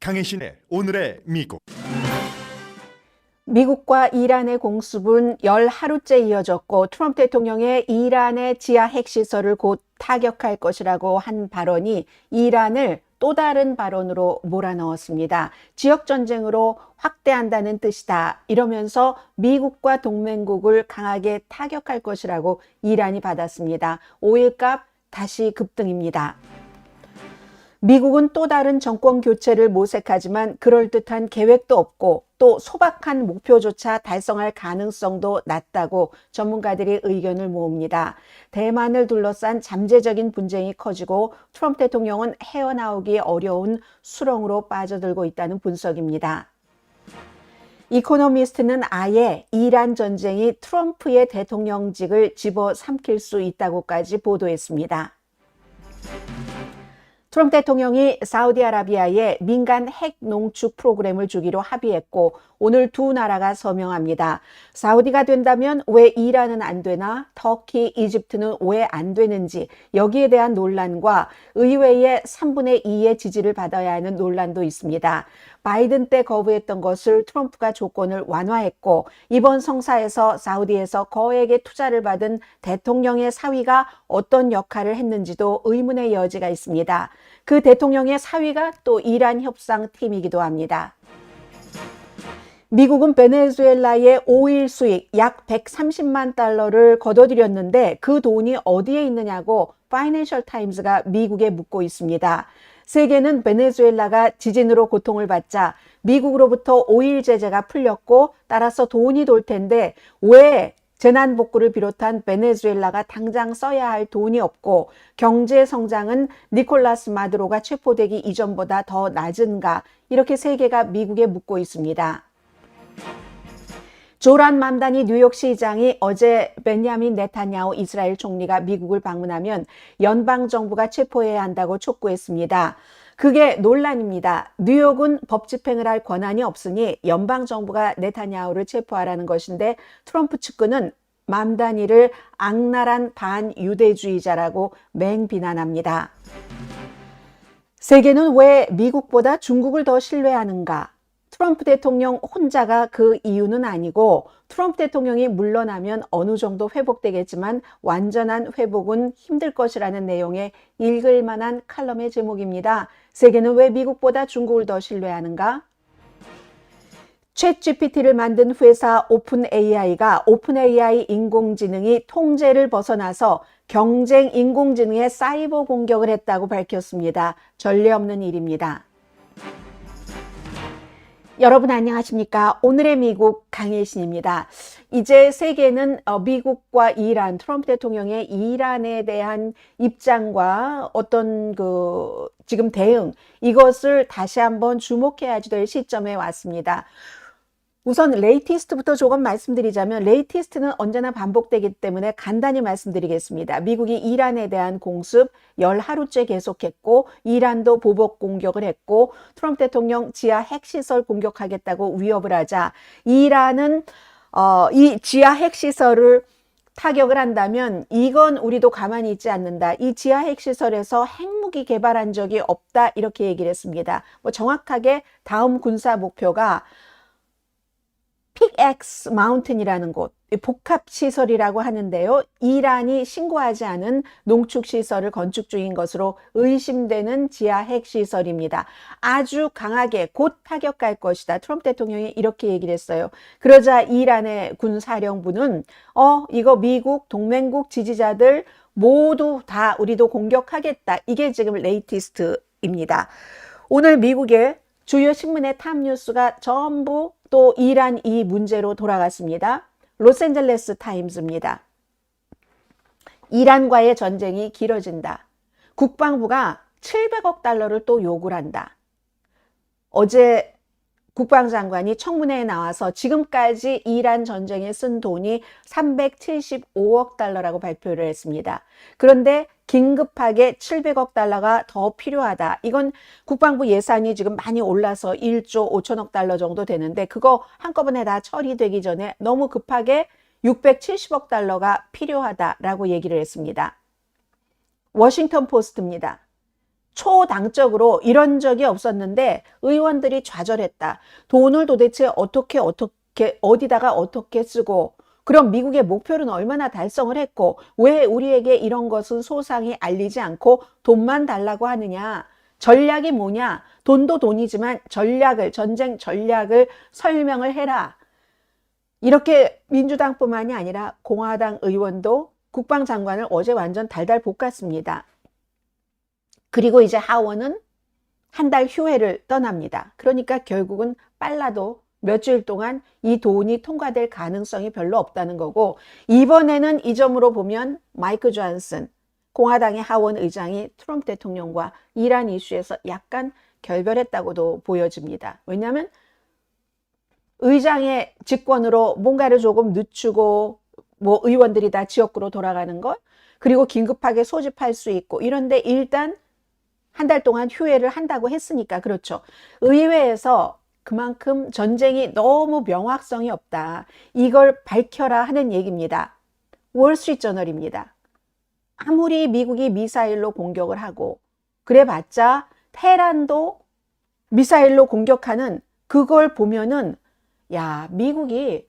강혜신의 오늘의 미국. 미국과 이란의 공습은 열 하루째 이어졌고 트럼프 대통령의 이란의 지하 핵시설을 곧 타격할 것이라고 한 발언이 이란을 또 다른 발언으로 몰아넣었습니다. 지역전쟁으로 확대한다는 뜻이다. 이러면서 미국과 동맹국을 강하게 타격할 것이라고 이란이 받았습니다. 오일값 다시 급등입니다. 미국은 또 다른 정권 교체를 모색하지만 그럴듯한 계획도 없고 또 소박한 목표조차 달성할 가능성도 낮다고 전문가들이 의견을 모읍니다. 대만을 둘러싼 잠재적인 분쟁이 커지고 트럼프 대통령은 헤어나오기 어려운 수렁으로 빠져들고 있다는 분석입니다. 이코노미스트는 아예 이란 전쟁이 트럼프의 대통령직을 집어삼킬 수 있다고까지 보도했습니다. 트럼프 대통령이 사우디아라비아에 민간 핵 농축 프로그램을 주기로 합의했고 오늘 두 나라가 서명합니다. 사우디가 된다면 왜 이란은 안 되나? 터키, 이집트는 왜 안 되는지 여기에 대한 논란과 의회의 3분의 2의 지지를 받아야 하는 논란도 있습니다. 바이든 때 거부했던 것을 트럼프가 조건을 완화했고 이번 성사에서 사우디에서 거액의 투자를 받은 대통령의 사위가 어떤 역할을 했는지도 의문의 여지가 있습니다. 그 대통령의 사위가 또 이란 협상팀이기도 합니다. 미국은 베네수엘라의 오일 수익 약 130만 달러를 거둬들였는데 그 돈이 어디에 있느냐고 파이낸셜 타임즈가 미국에 묻고 있습니다. 세계는 베네수엘라가 지진으로 고통을 받자 미국으로부터 오일 제재가 풀렸고 따라서 돈이 돌 텐데 왜 재난복구를 비롯한 베네수엘라가 당장 써야 할 돈이 없고 경제 성장은 니콜라스 마두로가 체포되기 이전보다 더 낮은가? 이렇게 세계가 미국에 묻고 있습니다. 조란 맘다니 뉴욕시장이 어제 베냐민 네타냐후 이스라엘 총리가 미국을 방문하면 연방정부가 체포해야 한다고 촉구했습니다. 그게 논란입니다. 뉴욕은 법 집행을 할 권한이 없으니 연방정부가 네타냐후를 체포하라는 것인데 트럼프 측근은 맘다니를 악랄한 반유대주의자라고 맹비난합니다. 세계는 왜 미국보다 중국을 더 신뢰하는가? 트럼프 대통령 혼자가 그 이유는 아니고 트럼프 대통령이 물러나면 어느 정도 회복되겠지만 완전한 회복은 힘들 것이라는 내용의 읽을 만한 칼럼의 제목입니다. 세계는 왜 미국보다 중국을 더 신뢰하는가? 챗GPT를 만든 회사 오픈AI가 오픈AI 인공지능이 통제를 벗어나서 경쟁 인공지능에 사이버 공격을 했다고 밝혔습니다. 전례 없는 일입니다. 여러분 안녕하십니까? 오늘의 미국 강혜신입니다. 이제 세계는 미국과 이란, 트럼프 대통령의 이란에 대한 입장과 어떤 지금 대응 이것을 다시 한번 주목해야 될 시점에 왔습니다. 우선 레이티스트부터 조금 말씀드리자면 레이티스트는 언제나 반복되기 때문에 간단히 말씀드리겠습니다. 미국이 이란에 대한 공습 열 하루째 계속했고 이란도 보복 공격을 했고 트럼프 대통령 지하 핵시설 공격하겠다고 위협을 하자 이란은 이 지하 핵시설을 타격을 한다면 이건 우리도 가만히 있지 않는다. 이 지하 핵시설에서 핵무기 개발한 적이 없다. 이렇게 얘기를 했습니다. 정확하게 다음 군사 목표가 픽엑스 마운틴이라는 곳, 복합시설이라고 하는데요. 이란이 신고하지 않은 농축시설을 건축 중인 것으로 의심되는 지하 핵시설입니다. 아주 강하게 곧 타격할 것이다. 트럼프 대통령이 이렇게 얘기를 했어요. 그러자 이란의 군사령부는 이거 미국 동맹국 지지자들 모두 다 우리도 공격하겠다. 이게 지금 레이티스트입니다. 오늘 미국의 주요 신문의 탑뉴스가 전부 또 이란 이 문제로 돌아갔습니다. 로스앤젤레스 타임즈입니다. 이란과의 전쟁이 길어진다. 국방부가 700억 달러를 또 요구를 한다. 어제 국방장관이 청문회에 나와서 지금까지 이란 전쟁에 쓴 돈이 375억 달러라고 발표를 했습니다. 그런데 긴급하게 700억 달러가 더 필요하다. 이건 국방부 예산이 지금 많이 올라서 1조 5천억 달러 정도 되는데 그거 한꺼번에 다 처리되기 전에 너무 급하게 670억 달러가 필요하다라고 얘기를 했습니다. 워싱턴 포스트입니다. 초당적으로 이런 적이 없었는데 의원들이 좌절했다. 돈을 도대체 어떻게 어디다가 어떻게 쓰고 그럼 미국의 목표는 얼마나 달성을 했고 왜 우리에게 이런 것은 소상히 알리지 않고 돈만 달라고 하느냐. 전략이 뭐냐. 돈도 돈이지만 전쟁 전략을 설명을 해라. 이렇게 민주당뿐만이 아니라 공화당 의원도 국방장관을 어제 완전 달달 볶았습니다. 그리고 이제 하원은 한 달 휴회를 떠납니다. 그러니까 결국은 빨라도 몇 주일 동안 이 돈이 통과될 가능성이 별로 없다는 거고 이번에는 이 점으로 보면 마이크 존슨 공화당의 하원 의장이 트럼프 대통령과 이란 이슈에서 약간 결별했다고도 보여집니다. 왜냐하면 의장의 직권으로 뭔가를 조금 늦추고 뭐 의원들이 다 지역구로 돌아가는 것 그리고 긴급하게 소집할 수 있고 이런데 일단 한 달 동안 휴회를 한다고 했으니까 그렇죠. 의회에서 그만큼 전쟁이 너무 명확성이 없다. 이걸 밝혀라 하는 얘기입니다. 월스트리트저널입니다. 아무리 미국이 미사일로 공격을 하고 그래봤자 테헤란도 미사일로 공격하는 그걸 보면은 야 미국이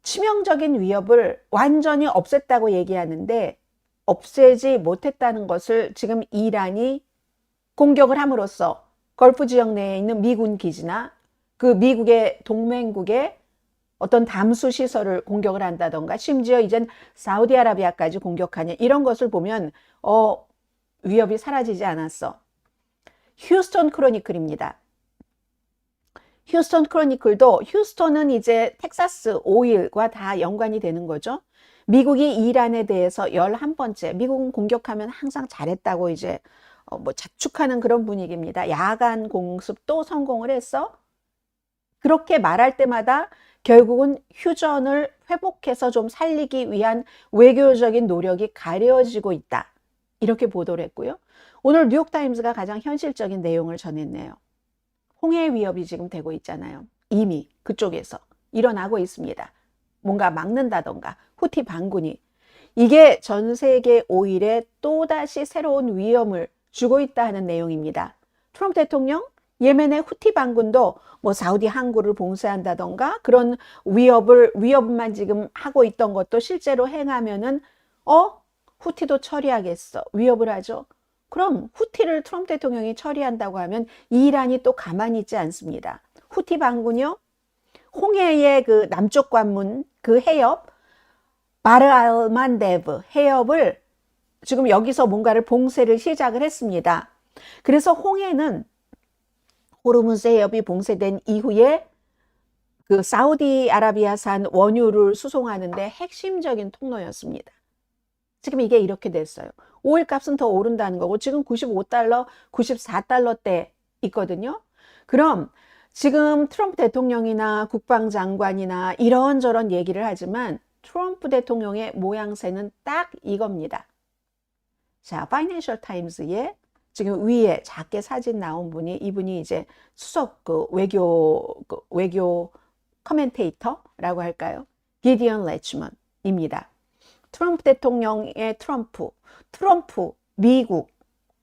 치명적인 위협을 완전히 없앴다고 얘기하는데 없애지 못했다는 것을 지금 이란이 공격을 함으로써 걸프 지역 내에 있는 미군 기지나 그 미국의 동맹국의 어떤 담수 시설을 공격을 한다던가 심지어 이젠 사우디아라비아까지 공격하냐 이런 것을 보면 위협이 사라지지 않았어. 휴스턴 크로니클입니다. 휴스턴 크로니클도 휴스턴은 이제 텍사스 오일과 다 연관이 되는 거죠. 미국이 이란에 대해서 11번째 미국은 공격하면 항상 잘했다고 이제 뭐 자축하는 그런 분위기입니다. 야간 공습도 성공을 했어. 그렇게 말할 때마다 결국은 휴전을 회복해서 좀 살리기 위한 외교적인 노력이 가려지고 있다. 이렇게 보도를 했고요. 오늘 뉴욕타임스가 가장 현실적인 내용을 전했네요. 홍해 위협이 지금 되고 있잖아요. 이미 그쪽에서 일어나고 있습니다. 뭔가 막는다던가 후티 반군이. 이게 전 세계 오일에 또다시 새로운 위험을 주고 있다 하는 내용입니다. 트럼프 대통령 예멘의 후티 반군도 뭐 사우디 항구를 봉쇄한다던가 그런 위협만 지금 하고 있던 것도 실제로 행하면은 후티도 처리하겠어. 위협을 하죠. 그럼 후티를 트럼프 대통령이 처리한다고 하면 이란이 또 가만히 있지 않습니다. 후티 반군요. 홍해의 그 남쪽 관문 그 해협 바르 알만데브 해협을 지금 여기서 뭔가를 봉쇄를 시작을 했습니다. 그래서 홍해는 호르무즈 해협이 봉쇄된 이후에 그 사우디아라비아산 원유를 수송하는데 핵심적인 통로였습니다. 지금 이게 이렇게 됐어요. 오일 값은 더 오른다는 거고 지금 95달러, 94달러대 있거든요. 그럼 지금 트럼프 대통령이나 국방장관이나 이런저런 얘기를 하지만 트럼프 대통령의 모양새는 딱 이겁니다. 자, 파이낸셜 타임스에 지금 위에 작게 사진 나온 분이 이분이 이제 수석 외교 커멘테이터라고 할까요? 기디언 레치먼입니다. 트럼프 대통령의 트럼프, 미국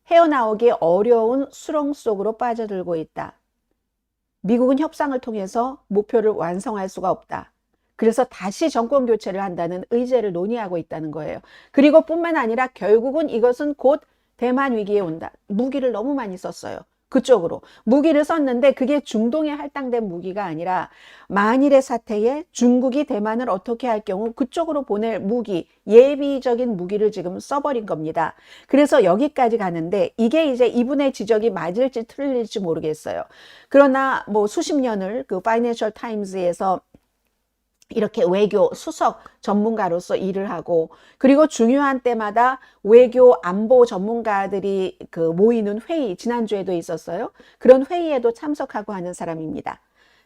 헤어나오기 어려운 수렁 속으로 빠져들고 있다. 미국은 협상을 통해서 목표를 완성할 수가 없다. 그래서 다시 정권 교체를 한다는 의제를 논의하고 있다는 거예요. 그리고 뿐만 아니라 결국은 이것은 곧 대만 위기에 온다. 무기를 너무 많이 썼어요. 그쪽으로. 무기를 썼는데 그게 중동에 할당된 무기가 아니라 만일의 사태에 중국이 대만을 어떻게 할 경우 그쪽으로 보낼 무기, 예비적인 무기를 지금 써버린 겁니다. 그래서 여기까지 가는데 이게 이제 이분의 지적이 맞을지 틀릴지 모르겠어요. 그러나 뭐 수십 년을 그 파이낸셜 타임즈에서 이렇게 외교 수석 전문가로서 일을 하고 그리고 중요한 때마다 외교 안보 전문가들이 그 모이는 회의 지난주에도 있었어요. 그런 회의에도 참석하고 하는 사람입니다.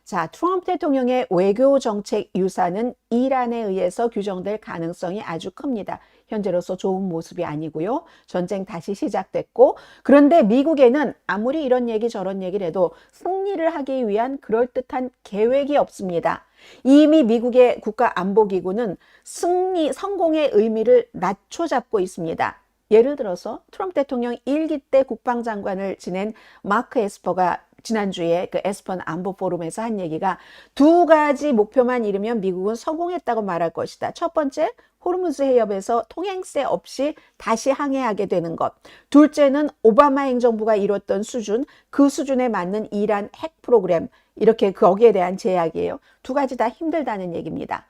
자, 트럼프 대통령의 외교 정책 유사는 이란에 의해서 규정될 가능성이 아주 큽니다. 현재로서 좋은 모습이 아니고요. 전쟁 다시 시작됐고 그런데 미국에는 아무리 이런 얘기 저런 얘기를 해도 승리를 하기 위한 그럴듯한 계획이 없습니다. 이미 미국의 국가안보기구는 성공의 의미를 낮춰잡고 있습니다. 예를 들어서 트럼프 대통령 1기 때 국방장관을 지낸 마크 에스퍼가 지난주에 그 에스펀 안보 포럼에서 한 얘기가 두 가지 목표만 이루면 미국은 성공했다고 말할 것이다. 첫 번째, 호르무즈 해협에서 통행세 없이 다시 항해하게 되는 것. 둘째는 오바마 행정부가 이뤘던 수준, 그 수준에 맞는 이란 핵 프로그램. 이렇게 거기에 대한 제약이에요. 두 가지 다 힘들다는 얘기입니다.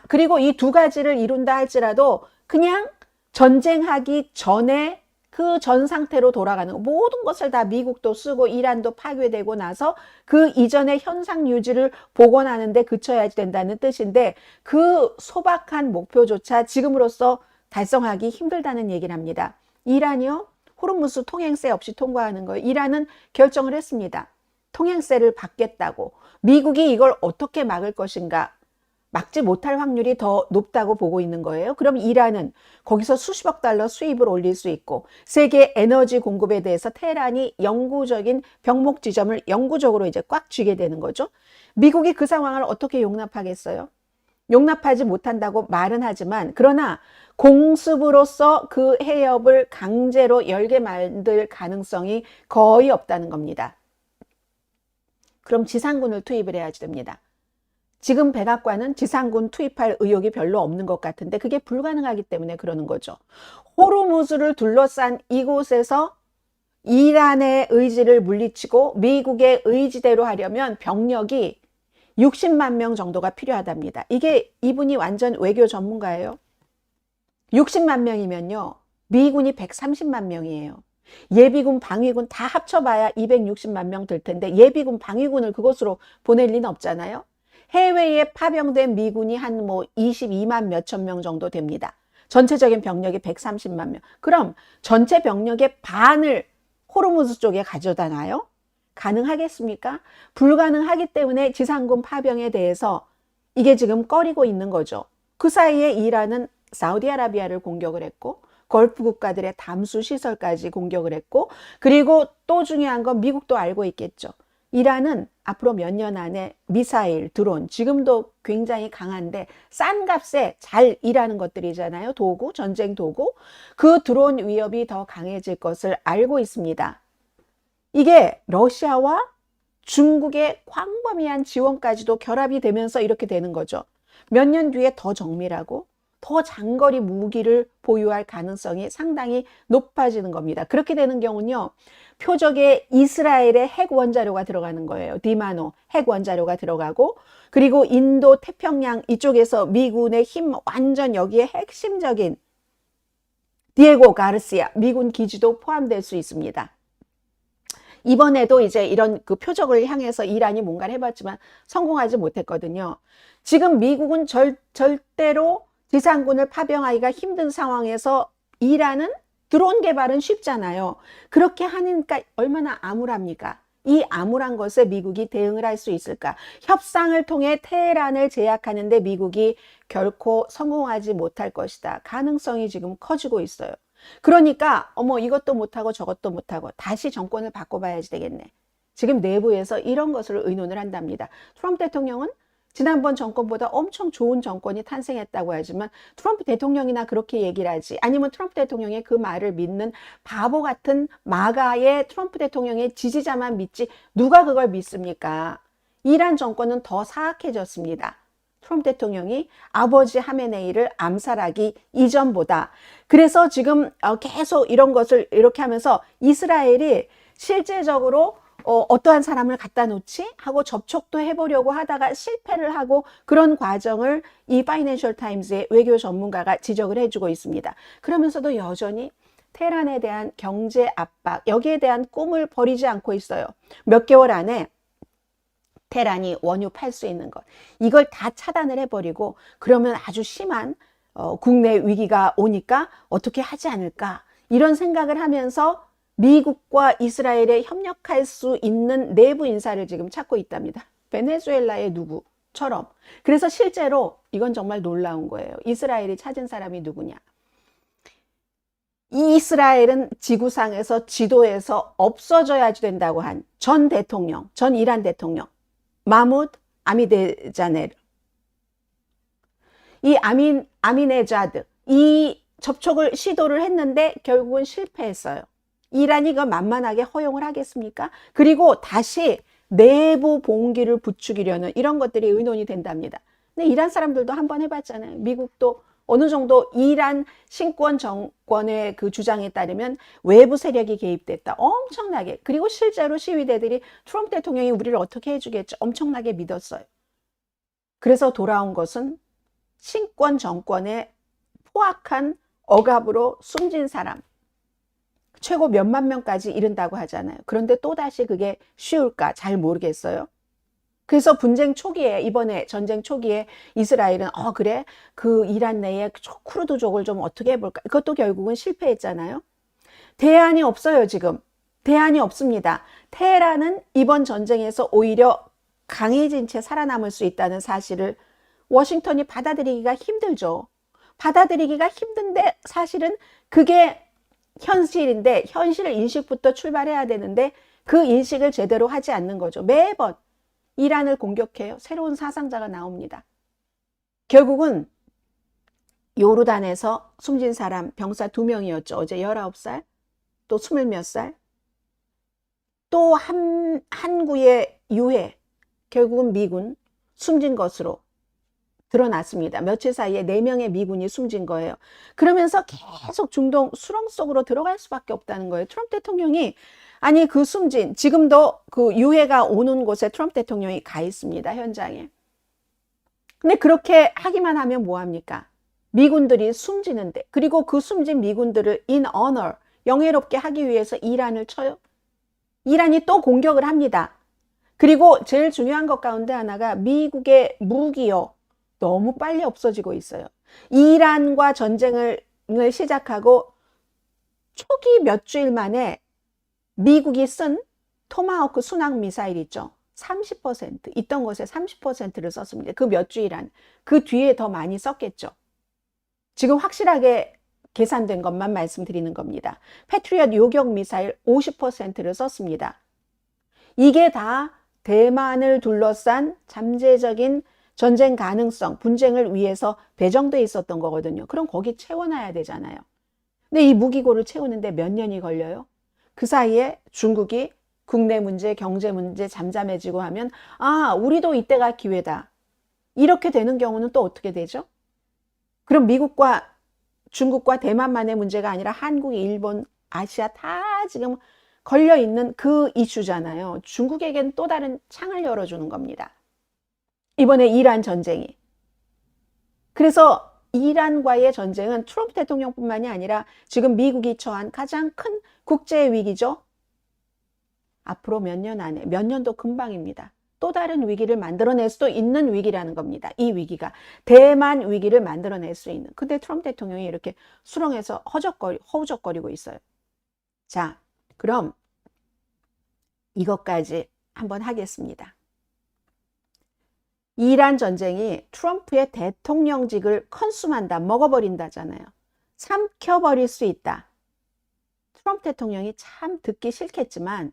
그리고 이 두 가지를 이룬다 할지라도 그냥 전쟁하기 전에 그 전 상태로 돌아가는 모든 것을 다 미국도 쓰고 이란도 파괴되고 나서 그 이전의 현상 유지를 복원하는데 그쳐야 된다는 뜻인데 그 소박한 목표조차 지금으로서 달성하기 힘들다는 얘기를 합니다. 이란이요? 호르무즈 통행세 없이 통과하는 거예요. 이란은 결정을 했습니다. 통행세를 받겠다고. 미국이 이걸 어떻게 막을 것인가? 막지 못할 확률이 더 높다고 보고 있는 거예요. 그럼 이란은 거기서 수십억 달러 수입을 올릴 수 있고 세계 에너지 공급에 대해서 테헤란이 영구적인 병목 지점을 영구적으로 이제 꽉 쥐게 되는 거죠. 미국이 그 상황을 어떻게 용납하겠어요? 용납하지 못한다고 말은 하지만 그러나 공습으로서 그 해협을 강제로 열게 만들 가능성이 거의 없다는 겁니다. 그럼 지상군을 투입을 해야지 됩니다. 지금 백악관은 지상군 투입할 의욕이 별로 없는 것 같은데 그게 불가능하기 때문에 그러는 거죠. 호르무즈를 둘러싼 이곳에서 이란의 의지를 물리치고 미국의 의지대로 하려면 병력이 60만 명 정도가 필요하답니다. 이게 이분이 완전 외교 전문가예요. 60만 명이면요. 미군이 130만 명이에요. 예비군, 방위군 다 합쳐봐야 260만 명 될 텐데 예비군, 방위군을 그곳으로 보낼 리는 없잖아요. 해외에 파병된 미군이 한 22만 몇천 명 정도 됩니다. 전체적인 병력이 130만 명. 그럼 전체 병력의 반을 호르무즈 쪽에 가져다 놔요? 가능하겠습니까? 불가능하기 때문에 지상군 파병에 대해서 이게 지금 꺼리고 있는 거죠. 그 사이에 이란은 사우디아라비아를 공격을 했고 걸프 국가들의 담수 시설까지 공격을 했고 그리고 또 중요한 건 미국도 알고 있겠죠. 이란은 앞으로 몇 년 안에 미사일, 드론, 지금도 굉장히 강한데 싼 값에 잘 일하는 것들이잖아요. 도구, 전쟁 도구. 그 드론 위협이 더 강해질 것을 알고 있습니다. 이게 러시아와 중국의 광범위한 지원까지도 결합이 되면서 이렇게 되는 거죠. 몇 년 뒤에 더 정밀하고 더 장거리 무기를 보유할 가능성이 상당히 높아지는 겁니다. 그렇게 되는 경우는요. 표적에 이스라엘의 핵 원자료가 들어가는 거예요. 디마노 핵 원자료가 들어가고 그리고 인도 태평양 이쪽에서 미군의 힘 완전 여기에 핵심적인 디에고 가르시아 미군 기지도 포함될 수 있습니다. 이번에도 이제 이런 그 표적을 향해서 이란이 뭔가를 해봤지만 성공하지 못했거든요. 지금 미국은 절대로 지상군을 파병하기가 힘든 상황에서 이란은 드론 개발은 쉽잖아요. 그렇게 하니까 얼마나 암울합니까? 이 암울한 것에 미국이 대응을 할 수 있을까? 협상을 통해 테헤란을 제약하는데 미국이 결코 성공하지 못할 것이다. 가능성이 지금 커지고 있어요. 그러니까 이것도 못하고 저것도 못하고 다시 정권을 바꿔봐야지 되겠네. 지금 내부에서 이런 것을 의논을 한답니다. 트럼프 대통령은 지난번 정권보다 엄청 좋은 정권이 탄생했다고 하지만 트럼프 대통령이나 그렇게 얘기를 하지 아니면 트럼프 대통령의 그 말을 믿는 바보 같은 마가의 트럼프 대통령의 지지자만 믿지 누가 그걸 믿습니까? 이란 정권은 더 사악해졌습니다. 트럼프 대통령이 아버지 하메네이를 암살하기 이전보다. 그래서 지금 계속 이런 것을 이렇게 하면서 이스라엘이 실제적으로 어떠한 사람을 갖다 놓지 하고 접촉도 해보려고 하다가 실패를 하고 그런 과정을 이 파이낸셜 타임즈의 외교 전문가가 지적을 해주고 있습니다. 그러면서도 여전히 테헤란에 대한 경제 압박 여기에 대한 꿈을 버리지 않고 있어요. 몇 개월 안에 테헤란이 원유 팔 수 있는 것 이걸 다 차단을 해버리고 그러면 아주 심한 국내 위기가 오니까 어떻게 하지 않을까 이런 생각을 하면서 미국과 이스라엘에 협력할 수 있는 내부 인사를 지금 찾고 있답니다. 베네수엘라의 누구처럼. 그래서 실제로 이건 정말 놀라운 거예요. 이스라엘이 찾은 사람이 누구냐. 이스라엘은 지구상에서 지도에서 없어져야 된다고 한 전 대통령, 전 이란 대통령 마무드 아미데자네르 이 아미네자드 이 접촉을 시도를 했는데 결국은 실패했어요. 이란이 이거 만만하게 허용을 하겠습니까? 그리고 다시 내부 봉기를 부추기려는 이런 것들이 의논이 된답니다. 근데 이란 사람들도 한번 해봤잖아요. 미국도 어느 정도 이란 신권 정권의 그 주장에 따르면 외부 세력이 개입됐다. 엄청나게. 그리고 실제로 시위대들이 트럼프 대통령이 우리를 어떻게 해주겠죠? 엄청나게 믿었어요. 그래서 돌아온 것은 신권 정권의 포악한 억압으로 숨진 사람. 최고 몇만 명까지 이른다고 하잖아요. 그런데 또다시 그게 쉬울까? 잘 모르겠어요. 그래서 분쟁 초기에, 이번에 전쟁 초기에 이스라엘은 그래? 그 이란 내에 쿠르드족을 좀 어떻게 해볼까? 그것도 결국은 실패했잖아요. 대안이 없어요, 지금. 대안이 없습니다. 테헤란은 이번 전쟁에서 오히려 강해진 채 살아남을 수 있다는 사실을 워싱턴이 받아들이기가 힘들죠. 받아들이기가 힘든데 사실은 그게 현실인데 현실 인식부터 출발해야 되는데 그 인식을 제대로 하지 않는 거죠. 매번 이란을 공격해요. 새로운 사상자가 나옵니다. 결국은 요르단에서 숨진 사람 병사 2명이었죠. 어제 19살, 또 20몇 살, 또 한구의 유해, 결국은 미군 숨진 것으로 드러났습니다. 며칠 사이에 4명의 미군이 숨진 거예요. 그러면서 계속 중동 수렁 속으로 들어갈 수밖에 없다는 거예요. 트럼프 대통령이 아니 그 숨진 지금도 그 유해가 오는 곳에 트럼프 대통령이 가 있습니다. 현장에. 근데 그렇게 하기만 하면 뭐합니까? 미군들이 숨지는데 그리고 그 숨진 미군들을 in honor 영예롭게 하기 위해서 이란을 쳐요. 이란이 또 공격을 합니다. 그리고 제일 중요한 것 가운데 하나가 미국의 무기요. 너무 빨리 없어지고 있어요. 이란과 전쟁을 시작하고 초기 몇 주일 만에 미국이 쓴 토마호크 순항 미사일 있죠. 30% 있던 것에 30%를 썼습니다. 그 몇 주일 안. 그 뒤에 더 많이 썼겠죠. 지금 확실하게 계산된 것만 말씀드리는 겁니다. 패트리엇 요격 미사일 50%를 썼습니다. 이게 다 대만을 둘러싼 잠재적인 전쟁 가능성, 분쟁을 위해서 배정돼 있었던 거거든요. 그럼 거기 채워놔야 되잖아요. 근데 이 무기고를 채우는데 몇 년이 걸려요? 그 사이에 중국이 국내 문제, 경제 문제 잠잠해지고 하면 우리도 이때가 기회다. 이렇게 되는 경우는 또 어떻게 되죠? 그럼 미국과 중국과 대만만의 문제가 아니라 한국, 일본, 아시아 다 지금 걸려있는 그 이슈잖아요. 중국에겐 또 다른 창을 열어주는 겁니다. 이번에 이란 전쟁이. 그래서 이란과의 전쟁은 트럼프 대통령뿐만이 아니라 지금 미국이 처한 가장 큰 국제 위기죠. 앞으로 몇 년 안에, 몇 년도 금방입니다. 또 다른 위기를 만들어낼 수도 있는 위기라는 겁니다. 이 위기가 대만 위기를 만들어낼 수 있는. 근데 트럼프 대통령이 이렇게 수렁에서 허우적거리고 있어요. 자, 그럼 이것까지 한번 하겠습니다. 이란 전쟁이 트럼프의 대통령직을 컨숨한다, 먹어버린다잖아요. 삼켜버릴 수 있다. 트럼프 대통령이 참 듣기 싫겠지만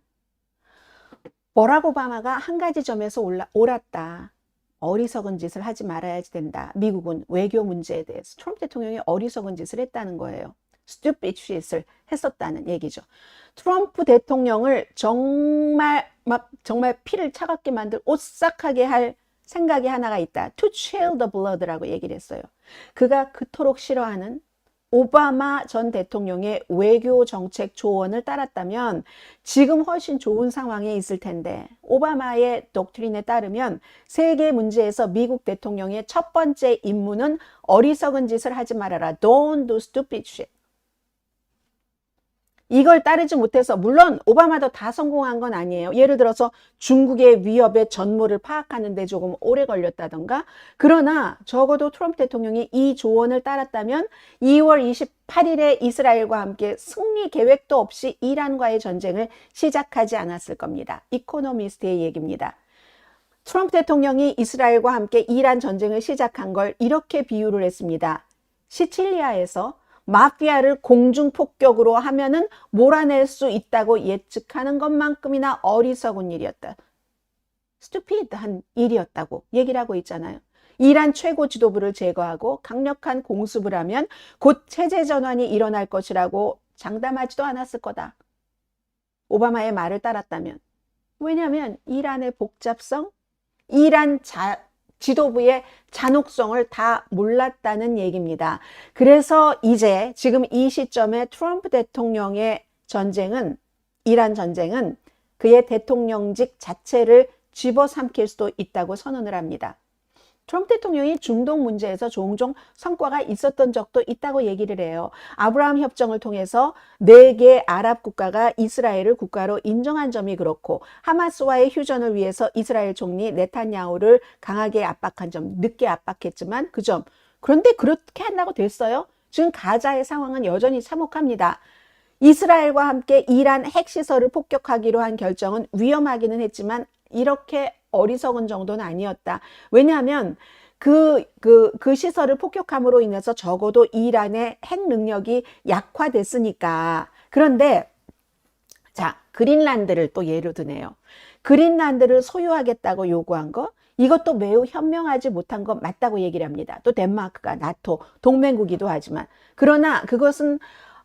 버락 오바마가 한 가지 점에서 옳았다. 어리석은 짓을 하지 말아야 된다. 미국은 외교 문제에 대해서 트럼프 대통령이 어리석은 짓을 했다는 거예요. stupid shit을 했었다는 얘기죠. 트럼프 대통령을 정말 피를 차갑게 만들 오싹하게 할 생각이 하나가 있다. To chill the blood라고 얘기를 했어요. 그가 그토록 싫어하는 오바마 전 대통령의 외교 정책 조언을 따랐다면 지금 훨씬 좋은 상황에 있을 텐데 오바마의 독트린에 따르면 세계 문제에서 미국 대통령의 첫 번째 임무는 어리석은 짓을 하지 말아라. Don't do stupid shit. 이걸 따르지 못해서 물론 오바마도 다 성공한 건 아니에요. 예를 들어서 중국의 위협의 전모를 파악하는 데 조금 오래 걸렸다던가 그러나 적어도 트럼프 대통령이 이 조언을 따랐다면 2월 28일에 이스라엘과 함께 승리 계획도 없이 이란과의 전쟁을 시작하지 않았을 겁니다. 이코노미스트의 얘기입니다. 트럼프 대통령이 이스라엘과 함께 이란 전쟁을 시작한 걸 이렇게 비유를 했습니다. 시칠리아에서 마피아를 공중폭격으로 하면은 몰아낼 수 있다고 예측하는 것만큼이나 어리석은 일이었다. 스투피드한 일이었다고 얘기를 하고 있잖아요. 이란 최고 지도부를 제거하고 강력한 공습을 하면 곧 체제 전환이 일어날 것이라고 장담하지도 않았을 거다. 오바마의 말을 따랐다면. 왜냐하면 이란의 복잡성, 이란 지도부의 잔혹성을 다 몰랐다는 얘기입니다. 그래서 이제 지금 이 시점에 트럼프 대통령의 전쟁은, 이란 전쟁은 그의 대통령직 자체를 집어삼킬 수도 있다고 선언을 합니다. 트럼프 대통령이 중동 문제에서 종종 성과가 있었던 적도 있다고 얘기를 해요. 아브라함 협정을 통해서 4개 아랍 국가가 이스라엘을 국가로 인정한 점이 그렇고, 하마스와의 휴전을 위해서 이스라엘 총리 네탄야후를 강하게 압박한 점, 늦게 압박했지만 그 점. 그런데 그렇게 한다고 됐어요? 지금 가자의 상황은 여전히 참혹합니다. 이스라엘과 함께 이란 핵시설을 폭격하기로 한 결정은 위험하기는 했지만 이렇게 어리석은 정도는 아니었다. 왜냐하면 그 시설을 폭격함으로 인해서 적어도 이란의 핵 능력이 약화됐으니까. 그런데 자, 그린란드를 또 예로 드네요. 그린란드를 소유하겠다고 요구한 거, 이것도 매우 현명하지 못한 거 맞다고 얘기를 합니다. 또 덴마크가 나토 동맹국이기도 하지만. 그러나 그것은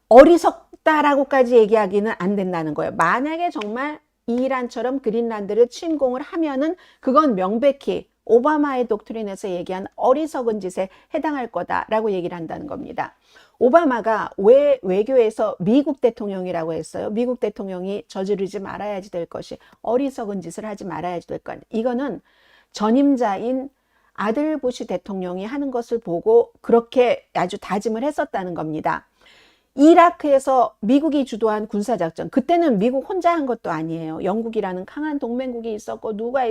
어리석다라고까지 얘기하기는 안 된다는 거예요. 만약에 정말 이란처럼 그린란드를 침공을 하면은 그건 명백히 오바마의 독트린에서 얘기한 어리석은 짓에 해당할 거다라고 얘기를 한다는 겁니다. 오바마가 왜 외교에서 미국 대통령이라고 했어요? 미국 대통령이 저지르지 말아야지 될 것이, 어리석은 짓을 하지 말아야지 될 것. 이거는 전임자인 아들 부시 대통령이 하는 것을 보고 그렇게 아주 다짐을 했었다는 겁니다. 이라크에서 미국이 주도한 군사작전, 그때는 미국 혼자 한 것도 아니에요. 영국이라는 강한 동맹국이 있었고, 누가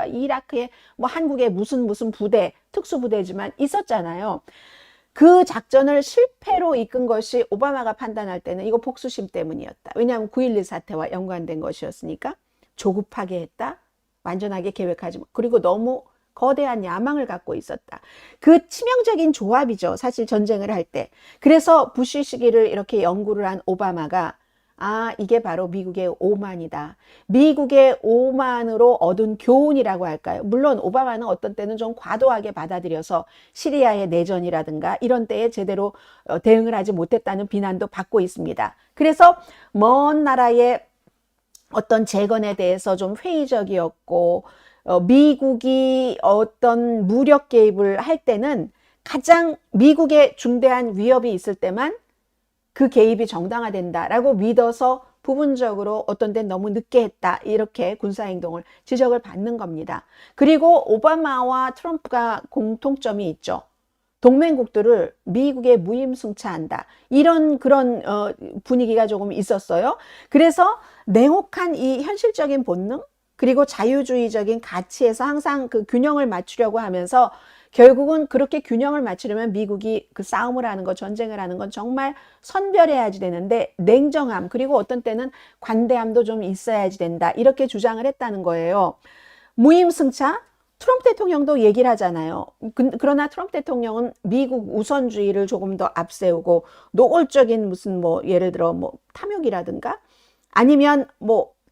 이라크에 뭐 한국의 무슨 부대, 특수부대지만 있었잖아요. 그 작전을 실패로 이끈 것이 오바마가 판단할 때는 이거 복수심 때문이었다. 왜냐하면 9.11 사태와 연관된 것이었으니까. 조급하게 했다. 완전하게 계획하지 못. 그리고 너무 거대한 야망을 갖고 있었다. 그 치명적인 조합이죠. 사실 전쟁을 할 때. 그래서 부시 시기를 이렇게 연구를 한 오바마가 이게 바로 미국의 오만이다. 미국의 오만으로 얻은 교훈이라고 할까요? 물론 오바마는 어떤 때는 좀 과도하게 받아들여서 시리아의 내전이라든가 이런 때에 제대로 대응을 하지 못했다는 비난도 받고 있습니다. 그래서 먼 나라의 어떤 재건에 대해서 좀 회의적이었고, 미국이 어떤 무력 개입을 할 때는 가장 미국에 중대한 위협이 있을 때만 그 개입이 정당화된다라고 믿어서 부분적으로 어떤 데는 너무 늦게 했다, 이렇게 군사행동을 지적을 받는 겁니다. 그리고 오바마와 트럼프가 공통점이 있죠. 동맹국들을 미국에 무임승차한다, 이런 그런 분위기가 조금 있었어요. 그래서 냉혹한 이 현실적인 본능, 그리고 자유주의적인 가치에서 항상 그 균형을 맞추려고 하면서 결국은 그렇게 균형을 맞추려면 미국이 그 싸움을 하는 것, 전쟁을 하는 건 정말 선별해야지 되는데, 냉정함, 그리고 어떤 때는 관대함도 좀 있어야지 된다, 이렇게 주장을 했다는 거예요. 무임승차? 트럼프 대통령도 얘기를 하잖아요. 그러나 트럼프 대통령은 미국 우선주의를 조금 더 앞세우고, 노골적인 무슨 예를 들어 탐욕이라든가 아니면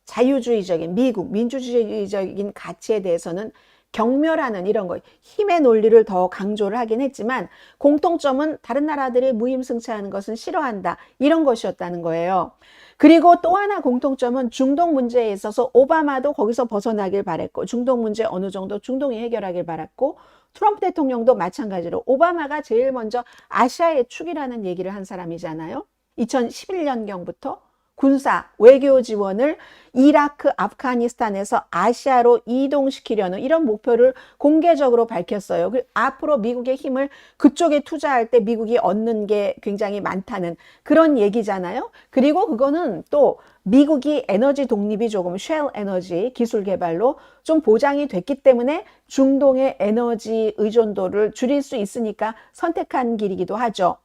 자유주의적인 미국 민주주의적인 가치에 대해서는 경멸하는 이런 거, 힘의 논리를 더 강조를 하긴 했지만 공통점은 다른 나라들이 무임승차하는 것은 싫어한다, 이런 것이었다는 거예요. 그리고 또 하나 공통점은 중동 문제에 있어서 오바마도 거기서 벗어나길 바랬고, 중동 문제 어느 정도 중동이 해결하길 바랐고, 트럼프 대통령도 마찬가지로 오바마가 제일 먼저 아시아의 축이라는 얘기를 한 사람이잖아요. 2011년경부터 군사, 외교 지원을 이라크, 아프가니스탄에서 아시아로 이동시키려는 이런 목표를 공개적으로 밝혔어요. 앞으로 미국의 힘을 그쪽에 투자할 때 미국이 얻는 게 굉장히 많다는 그런 얘기잖아요. 그리고 그거는 또 미국이 에너지 독립이 조금 쉘 에너지 기술 개발로 좀 보장이 됐기 때문에 중동의 에너지 의존도를 줄일 수 있으니까 선택한 길이기도 하죠.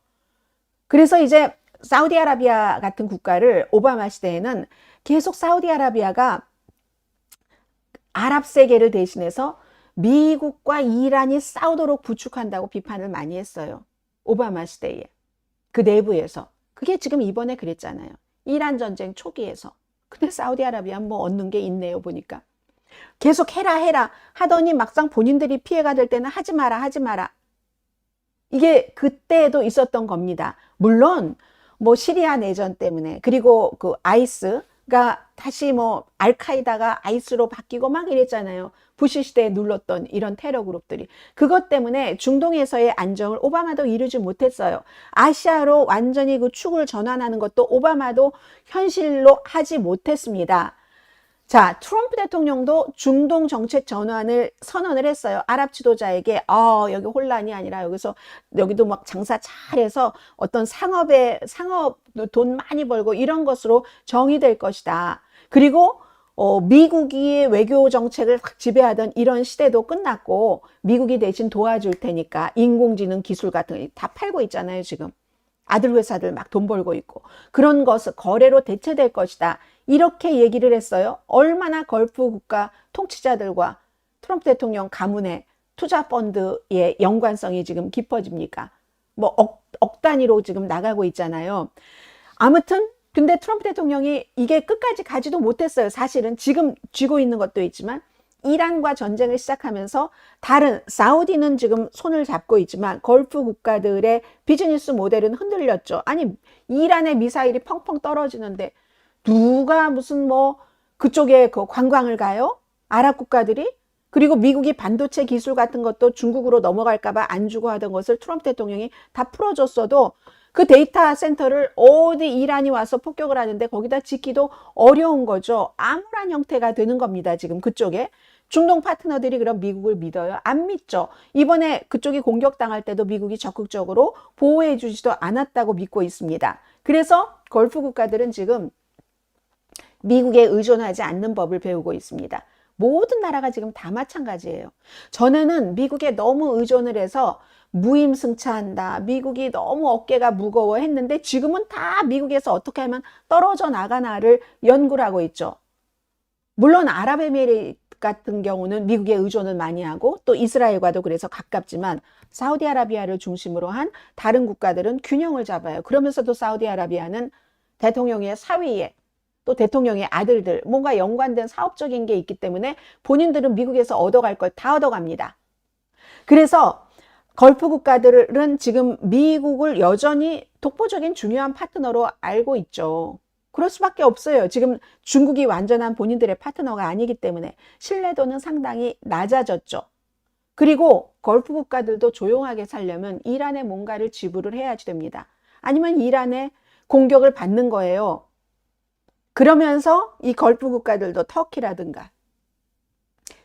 그래서 이제 사우디아라비아 같은 국가를 오바마 시대에는 계속 사우디아라비아가 아랍 세계를 대신해서 미국과 이란이 싸우도록 부축한다고 비판을 많이 했어요. 오바마 시대에. 그 내부에서. 그게 지금 이번에 그랬잖아요. 이란 전쟁 초기에서. 근데 사우디아라비아 얻는 게 있네요, 보니까. 계속 해라 하더니 막상 본인들이 피해가 될 때는 하지 마라. 이게 그때도 있었던 겁니다. 물론 뭐 시리아 내전 때문에, 그리고 그 아이스가 다시 뭐 알카이다가 아이스로 바뀌고 막 이랬잖아요. 부시 시대에 눌렀던 이런 테러 그룹들이. 그것 때문에 중동에서의 안정을 오바마도 이루지 못했어요. 아시아로 완전히 그 축을 전환하는 것도 오바마도 현실로 하지 못했습니다. 자, 트럼프 대통령도 중동 정책 전환을 선언을 했어요. 아랍 지도자에게 여기 혼란이 아니라 여기도 막 장사 잘해서 어떤 상업 돈 많이 벌고 이런 것으로 정의될 것이다. 그리고 미국이 외교 정책을 확 지배하던 이런 시대도 끝났고 미국이 대신 도와줄 테니까 인공지능 기술 같은 거 다 팔고 있잖아요, 지금. 아들 회사들 막 돈 벌고 있고 그런 것을 거래로 대체될 것이다. 이렇게 얘기를 했어요. 얼마나 걸프 국가 통치자들과 트럼프 대통령 가문의 투자 펀드의 연관성이 지금 깊어집니까? 뭐 억 단위로 지금 나가고 있잖아요. 아무튼 근데 트럼프 대통령이 이게 끝까지 가지도 못했어요. 사실은 지금 쥐고 있는 것도 있지만 이란과 전쟁을 시작하면서 다른 사우디는 지금 손을 잡고 있지만 걸프 국가들의 비즈니스 모델은 흔들렸죠. 아니 이란의 미사일이 펑펑 떨어지는데 누가 무슨 뭐 그쪽에 그 관광을 가요? 아랍 국가들이? 그리고 미국이 반도체 기술 같은 것도 중국으로 넘어갈까 봐 안 주고 하던 것을 트럼프 대통령이 다 풀어줬어도 그 데이터 센터를 어디 이란이 와서 폭격을 하는데 거기다 짓기도 어려운 거죠. 암울한 형태가 되는 겁니다. 지금 그쪽에. 중동 파트너들이 그럼 미국을 믿어요? 안 믿죠. 이번에 그쪽이 공격당할 때도 미국이 적극적으로 보호해 주지도 않았다고 믿고 있습니다. 그래서 걸프 국가들은 지금 미국에 의존하지 않는 법을 배우고 있습니다. 모든 나라가 지금 다 마찬가지예요. 전에는 미국에 너무 의존을 해서 무임승차한다. 미국이 너무 어깨가 무거워 했는데 지금은 다 미국에서 어떻게 하면 떨어져 나가나를 연구를 하고 있죠. 물론 아랍에미레이트 같은 경우는 미국에 의존을 많이 하고 또 이스라엘과도 그래서 가깝지만 사우디아라비아를 중심으로 한 다른 국가들은 균형을 잡아요. 그러면서도 사우디아라비아는 대통령의 사위에 또 대통령의 아들들 뭔가 연관된 사업적인 게 있기 때문에 본인들은 미국에서 얻어갈 걸 다 얻어갑니다. 그래서 걸프 국가들은 지금 미국을 여전히 독보적인 중요한 파트너로 알고 있죠. 그럴 수밖에 없어요. 지금 중국이 완전한 본인들의 파트너가 아니기 때문에 신뢰도는 상당히 낮아졌죠. 그리고 걸프 국가들도 조용하게 살려면 이란에 뭔가를 지불을 해야지 됩니다. 아니면 이란에 공격을 받는 거예요. 그러면서 이 걸프 국가들도 터키라든가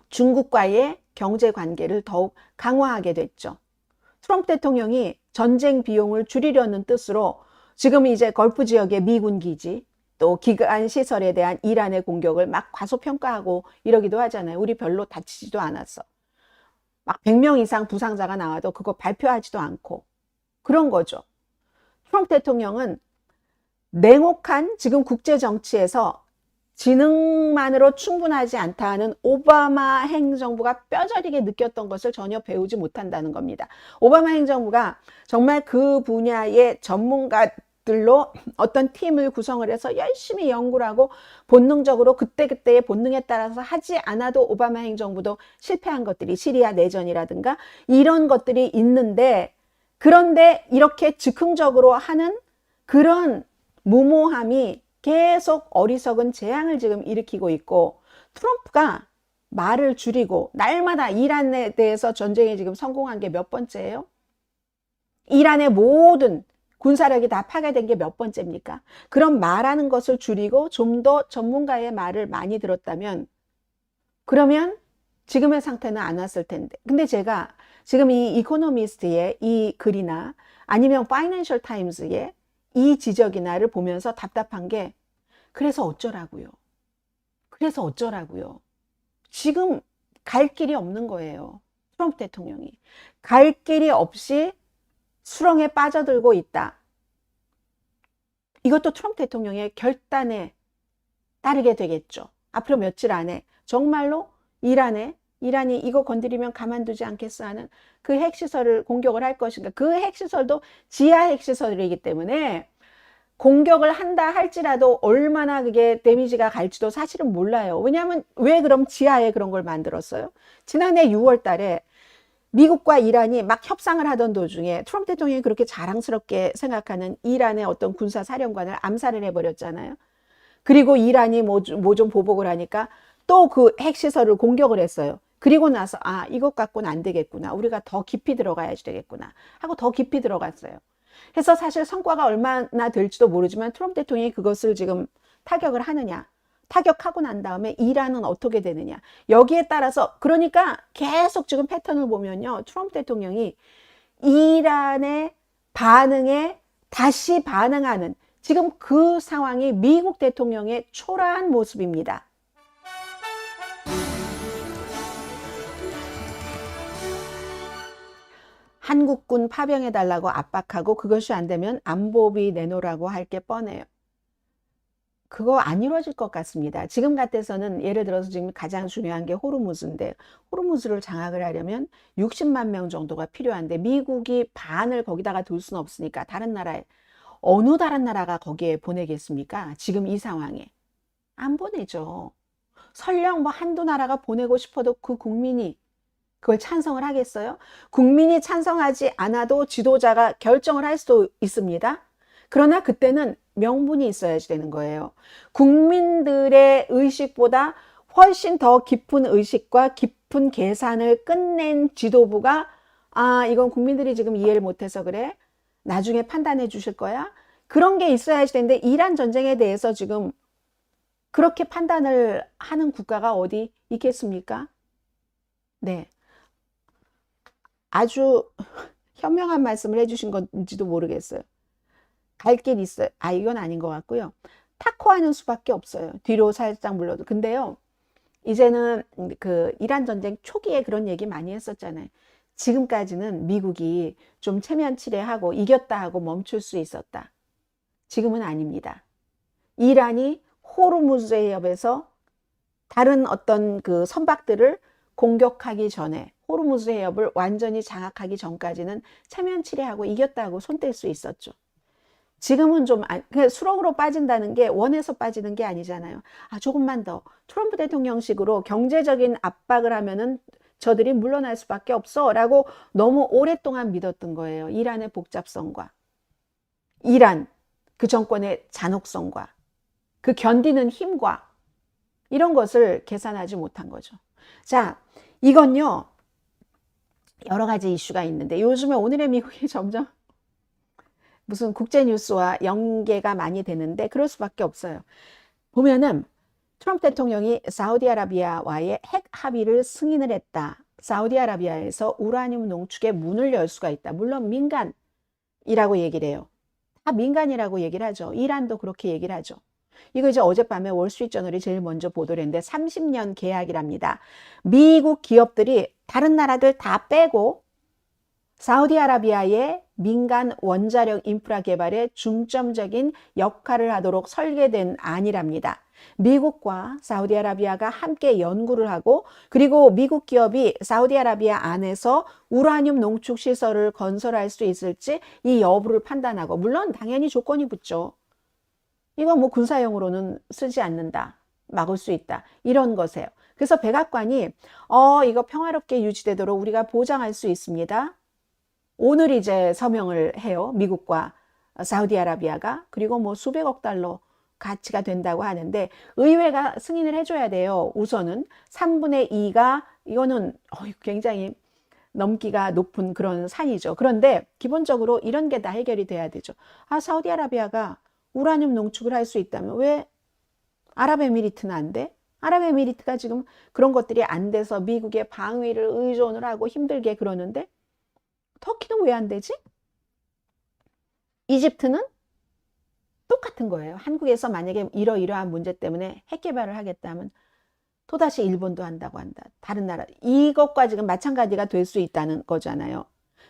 중국과의 경제 관계를 더욱 강화하게 됐죠. 트럼프 대통령이 전쟁 비용을 줄이려는 뜻으로 지금 이제 걸프 지역의 미군 기지 또 기관 시설에 대한 이란의 공격을 막 과소평가하고 이러기도 하잖아요. 우리 별로 다치지도 않았어. 막 100명 이상 부상자가 나와도 그거 발표하지도 않고 그런 거죠. 트럼프 대통령은 냉혹한 지금 국제 정치에서 지능만으로 충분하지 않다 하는 오바마 행정부가 뼈저리게 느꼈던 것을 전혀 배우지 못한다는 겁니다. 오바마 행정부가 정말 그 분야의 전문가들로 어떤 팀을 구성을 해서 열심히 연구를 하고 본능적으로 그때그때의 본능에 따라서 하지 않아도 오바마 행정부도 실패한 것들이 시리아 내전이라든가 이런 것들이 있는데 그런데 이렇게 즉흥적으로 하는 그런 무모함이 계속 어리석은 재앙을 지금 일으키고 있고 트럼프가 말을 줄이고 날마다 이란에 대해서 전쟁에 지금 성공한 게 몇 번째예요? 이란의 모든 군사력이 다 파괴된 게 몇 번째입니까? 그럼 말하는 것을 줄이고 좀 더 전문가의 말을 많이 들었다면 그러면 지금의 상태는 안 왔을 텐데. 근데 제가 지금 이 이코노미스트의 이 글이나 아니면 파이낸셜 타임즈의 이 지적이나를 보면서 답답한 게 그래서 어쩌라고요. 그래서 어쩌라고요. 지금 갈 길이 없는 거예요. 트럼프 대통령이. 갈 길이 없이 수렁에 빠져들고 있다. 이것도 트럼프 대통령의 결단에 따르게 되겠죠. 앞으로 며칠 안에 정말로 이란이 이거 건드리면 가만두지 않겠어 하는 그 핵시설을 공격을 할 것인가. 그 핵시설도 지하 핵시설이기 때문에 공격을 한다 할지라도 얼마나 그게 데미지가 갈지도 사실은 몰라요. 왜냐하면 왜 그럼 지하에 그런 걸 만들었어요? 지난해 6월 달에 미국과 이란이 막 협상을 하던 도중에 트럼프 대통령이 그렇게 자랑스럽게 생각하는 이란의 어떤 군사 사령관을 암살을 해버렸잖아요. 그리고 이란이 뭐 좀 보복을 하니까 또 그 핵시설을 공격을 했어요. 그리고 나서 아, 이것 갖고는 안 되겠구나. 우리가 더 깊이 들어가야지 되겠구나 하고 더 깊이 들어갔어요. 그래서 사실 성과가 얼마나 될지도 모르지만 트럼프 대통령이 그것을 지금 타격을 하느냐. 타격하고 난 다음에 이란은 어떻게 되느냐. 여기에 따라서 그러니까 계속 지금 패턴을 보면요. 트럼프 대통령이 이란의 반응에 다시 반응하는 지금 그 상황이 미국 대통령의 초라한 모습입니다. 한국군 파병해달라고 압박하고 그것이 안 되면 안보비 내놓으라고 할 게 뻔해요. 그거 안 이루어질 것 같습니다. 지금 같아서는 예를 들어서 지금 가장 중요한 게 호르무즈인데 호르무즈를 장악을 하려면 60만 명 정도가 필요한데 미국이 반을 거기다가 둘 수는 없으니까 어느 다른 나라가 거기에 보내겠습니까? 지금 이 상황에. 안 보내죠. 설령 뭐 한두 나라가 보내고 싶어도 그 국민이 그걸 찬성을 하겠어요? 국민이 찬성하지 않아도 지도자가 결정을 할 수도 있습니다. 그러나 그때는 명분이 있어야지 되는 거예요. 국민들의 의식보다 훨씬 더 깊은 의식과 깊은 계산을 끝낸 지도부가 아, 이건 국민들이 지금 이해를 못해서 그래. 나중에 판단해 주실 거야. 그런 게 있어야지 되는데 이란 전쟁에 대해서 지금 그렇게 판단을 하는 국가가 어디 있겠습니까? 네. 아주 현명한 말씀을 해주신 건지도 모르겠어요. 갈 길 있어요. 아, 이건 아닌 것 같고요. 타코하는 수밖에 없어요. 뒤로 살짝 물러도. 근데요, 이제는 그 이란 전쟁 초기에 그런 얘기 많이 했었잖아요. 지금까지는 미국이 좀 체면치레하고 이겼다 하고 멈출 수 있었다. 지금은 아닙니다. 이란이 호르무즈 해협에서 다른 어떤 그 선박들을 공격하기 전에 호르무즈 해협을 완전히 장악하기 전까지는 체면치레하고 이겼다고 손댈 수 있었죠. 지금은 좀 수렁으로 빠진다는 게 원해서 빠지는 게 아니잖아요. 아, 조금만 더 트럼프 대통령식으로 경제적인 압박을 하면은 저들이 물러날 수밖에 없어 라고 너무 오랫동안 믿었던 거예요. 이란의 복잡성과 이란 그 정권의 잔혹성과 그 견디는 힘과 이런 것을 계산하지 못한 거죠. 자, 이건요 여러 가지 이슈가 있는데 요즘에 오늘의 미국이 점점 무슨 국제뉴스와 연계가 많이 되는데 그럴 수밖에 없어요. 보면은 트럼프 대통령이 사우디아라비아와의 핵 합의를 승인을 했다. 사우디아라비아에서 우라늄 농축에 문을 열 수가 있다. 물론 민간이라고 얘기를 해요. 다 민간이라고 얘기를 하죠. 이란도 그렇게 얘기를 하죠. 이거 이제 어젯밤에 월스트리트저널이 제일 먼저 보도를 했는데 30년 계약이랍니다. 미국 기업들이 다른 나라들 다 빼고 사우디아라비아의 민간 원자력 인프라 개발에 중점적인 역할을 하도록 설계된 안이랍니다. 미국과 사우디아라비아가 함께 연구를 하고 그리고 미국 기업이 사우디아라비아 안에서 우라늄 농축 시설을 건설할 수 있을지 이 여부를 판단하고 물론 당연히 조건이 붙죠. 이건 뭐 군사용으로는 쓰지 않는다. 막을 수 있다. 이런 거세요. 그래서 백악관이 이거 평화롭게 유지되도록 우리가 보장할 수 있습니다. 오늘 이제 서명을 해요. 미국과 사우디아라비아가. 그리고 뭐 수백억 달러 가치가 된다고 하는데 의회가 승인을 해줘야 돼요. 우선은 3분의 2가 이거는 굉장히 넘기가 높은 그런 산이죠. 그런데 기본적으로 이런 게 다 해결이 돼야 되죠. 아, 사우디아라비아가 우라늄 농축을 할 수 있다면 왜 아랍에미리트는 안 돼? 아랍에미리트가 지금 그런 것들이 안 돼서 미국의 방위를 의존을 하고 힘들게 그러는데 터키는 왜 안 되지? 이집트는 똑같은 거예요. 한국에서 만약에 이러이러한 문제 때문에 핵 개발을 하겠다면 또다시 일본도 한다고 한다. 다른 나라. 이것과 지금 마찬가지가 될 수 있다는 거잖아요.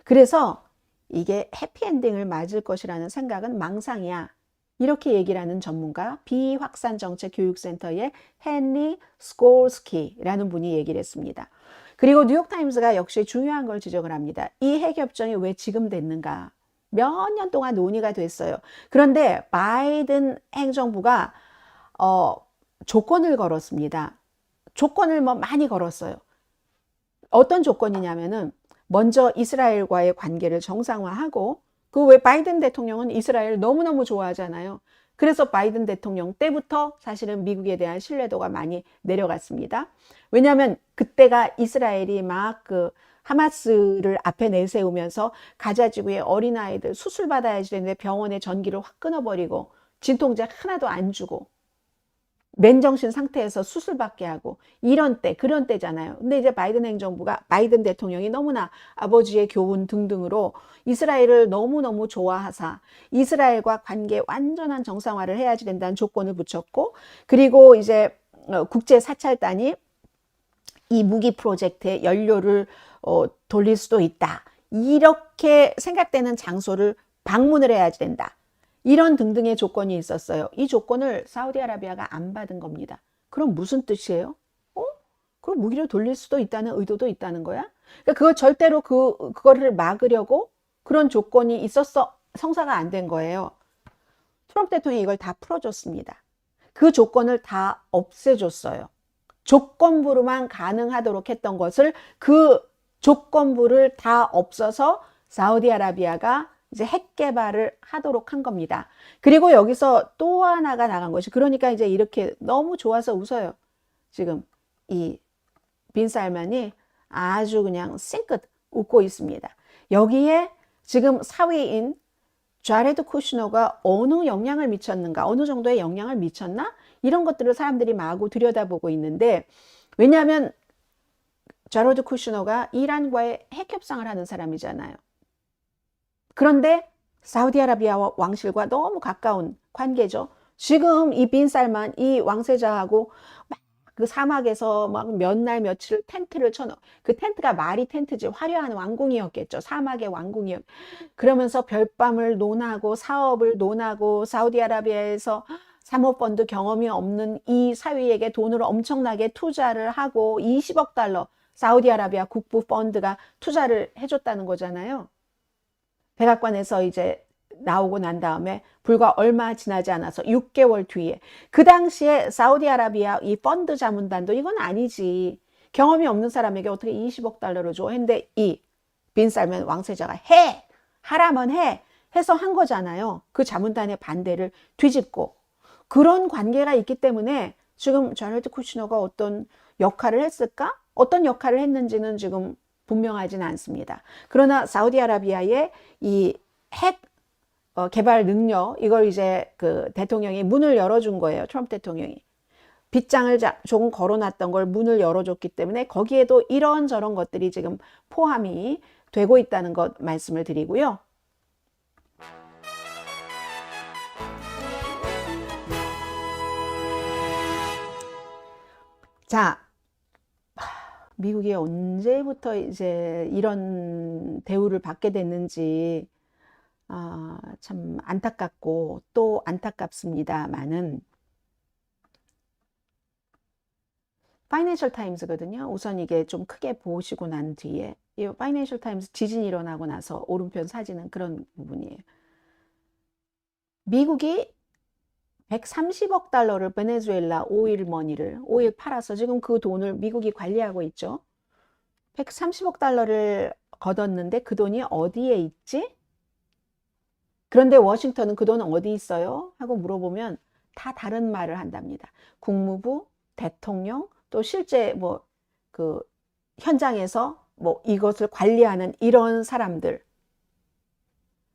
그래서 이게 해피엔딩을 맞을 것이라는 생각은 망상이야. 이렇게 얘기를 하는 전문가 비확산정책교육센터의 헨리 스콜스키라는 분이 얘기를 했습니다. 그리고 뉴욕타임스가 역시 중요한 걸 지적을 합니다. 이 핵협정이 왜 지금 됐는가? 몇 년 동안 논의가 됐어요. 그런데 바이든 행정부가 조건을 걸었습니다. 조건을 뭐 많이 걸었어요. 어떤 조건이냐면은 먼저 이스라엘과의 관계를 정상화하고 그 왜 바이든 대통령은 이스라엘 너무너무 좋아하잖아요. 그래서 바이든 대통령 때부터 사실은 미국에 대한 신뢰도가 많이 내려갔습니다. 왜냐하면 그때가 이스라엘이 막 그 하마스를 앞에 내세우면서 가자 지구의 어린아이들 수술 받아야지 되는데 병원에 전기를 확 끊어버리고 진통제 하나도 안 주고 맨정신 상태에서 수술받게 하고 이런 때 그런 때잖아요. 근데 이제 바이든 행정부가 바이든 대통령이 너무나 아버지의 교훈 등등으로 이스라엘을 너무너무 좋아하사 이스라엘과 관계 완전한 정상화를 해야지 된다는 조건을 붙였고 그리고 이제 국제 사찰단이 이 무기 프로젝트에 연료를 돌릴 수도 있다. 이렇게 생각되는 장소를 방문을 해야지 된다. 이런 등등의 조건이 있었어요. 이 조건을 사우디아라비아가 안 받은 겁니다. 그럼 무슨 뜻이에요? 그럼 무기를 돌릴 수도 있다는 의도도 있다는 거야? 그러니까 그걸 절대로 그거를 막으려고 그런 조건이 있었어. 성사가 안 된 거예요. 트럼프 대통령이 이걸 다 풀어줬습니다. 그 조건을 다 없애줬어요. 조건부로만 가능하도록 했던 것을 그 조건부를 다 없어서 사우디아라비아가 이제 핵 개발을 하도록 한 겁니다. 그리고 여기서 또 하나가 나간 것이 그러니까 이제 이렇게 너무 좋아서 웃어요. 지금 이 빈살만이 아주 그냥 쌩긋 웃고 있습니다. 여기에 지금 사위인 자레드 쿠시너가 어느 영향을 미쳤는가, 어느 정도의 영향을 미쳤나? 이런 것들을 사람들이 마구 들여다보고 있는데 왜냐하면 자레드 쿠시너가 이란과의 핵 협상을 하는 사람이잖아요. 그런데 사우디아라비아 왕실과 너무 가까운 관계죠. 지금 이 빈살만 이 왕세자하고 막 그 사막에서 막 몇 날 며칠 텐트를 쳐놓. 그 텐트가 말이 텐트지 화려한 왕궁이었겠죠. 사막의 왕궁이었. 그러면서 별밤을 논하고 사업을 논하고 사우디아라비아에서 사모펀드 경험이 없는 이 사위에게 돈을 엄청나게 투자를 하고 20억 달러 사우디아라비아 국부 펀드가 투자를 해줬다는 거잖아요. 백악관에서 이제 나오고 난 다음에 불과 얼마 지나지 않아서 6개월 뒤에 그 당시에 사우디아라비아 이 펀드 자문단도 이건 아니지. 경험이 없는 사람에게 어떻게 20억 달러를 줘? 했는데 이 빈살만 왕세자가 해! 하라면 해! 해서 한 거잖아요. 그 자문단의 반대를 뒤집고. 그런 관계가 있기 때문에 지금 자레드 쿠시너가 어떤 역할을 했을까? 어떤 역할을 했는지는 지금 분명하지는 않습니다. 그러나 사우디아라비아의 이 핵 개발 능력 이걸 이제 그 대통령이 문을 열어준 거예요. 트럼프 대통령이. 빗장을 조금 걸어놨던 걸 문을 열어줬기 때문에 거기에도 이런저런 것들이 지금 포함이 되고 있다는 것 말씀을 드리고요. 자, 미국이 언제부터 이제 이런 대우를 받게 됐는지 참 안타깝고 또 안타깝습니다만은 파이낸셜 타임스거든요. 우선 이게 좀 크게 보시고 난 뒤에 이 파이낸셜 타임스 지진이 일어나고 나서 오른편 사진은 그런 부분이에요. 미국이 130억 달러를 베네수엘라 오일 팔아서 지금 그 돈을 미국이 관리하고 있죠. 130억 달러를 걷었는데 그 돈이 어디에 있지? 그런데 워싱턴은 그 돈은 어디 있어요? 하고 물어보면 다 다른 말을 한답니다. 국무부, 대통령, 또 실제 뭐 그 현장에서 뭐 이것을 관리하는 이런 사람들.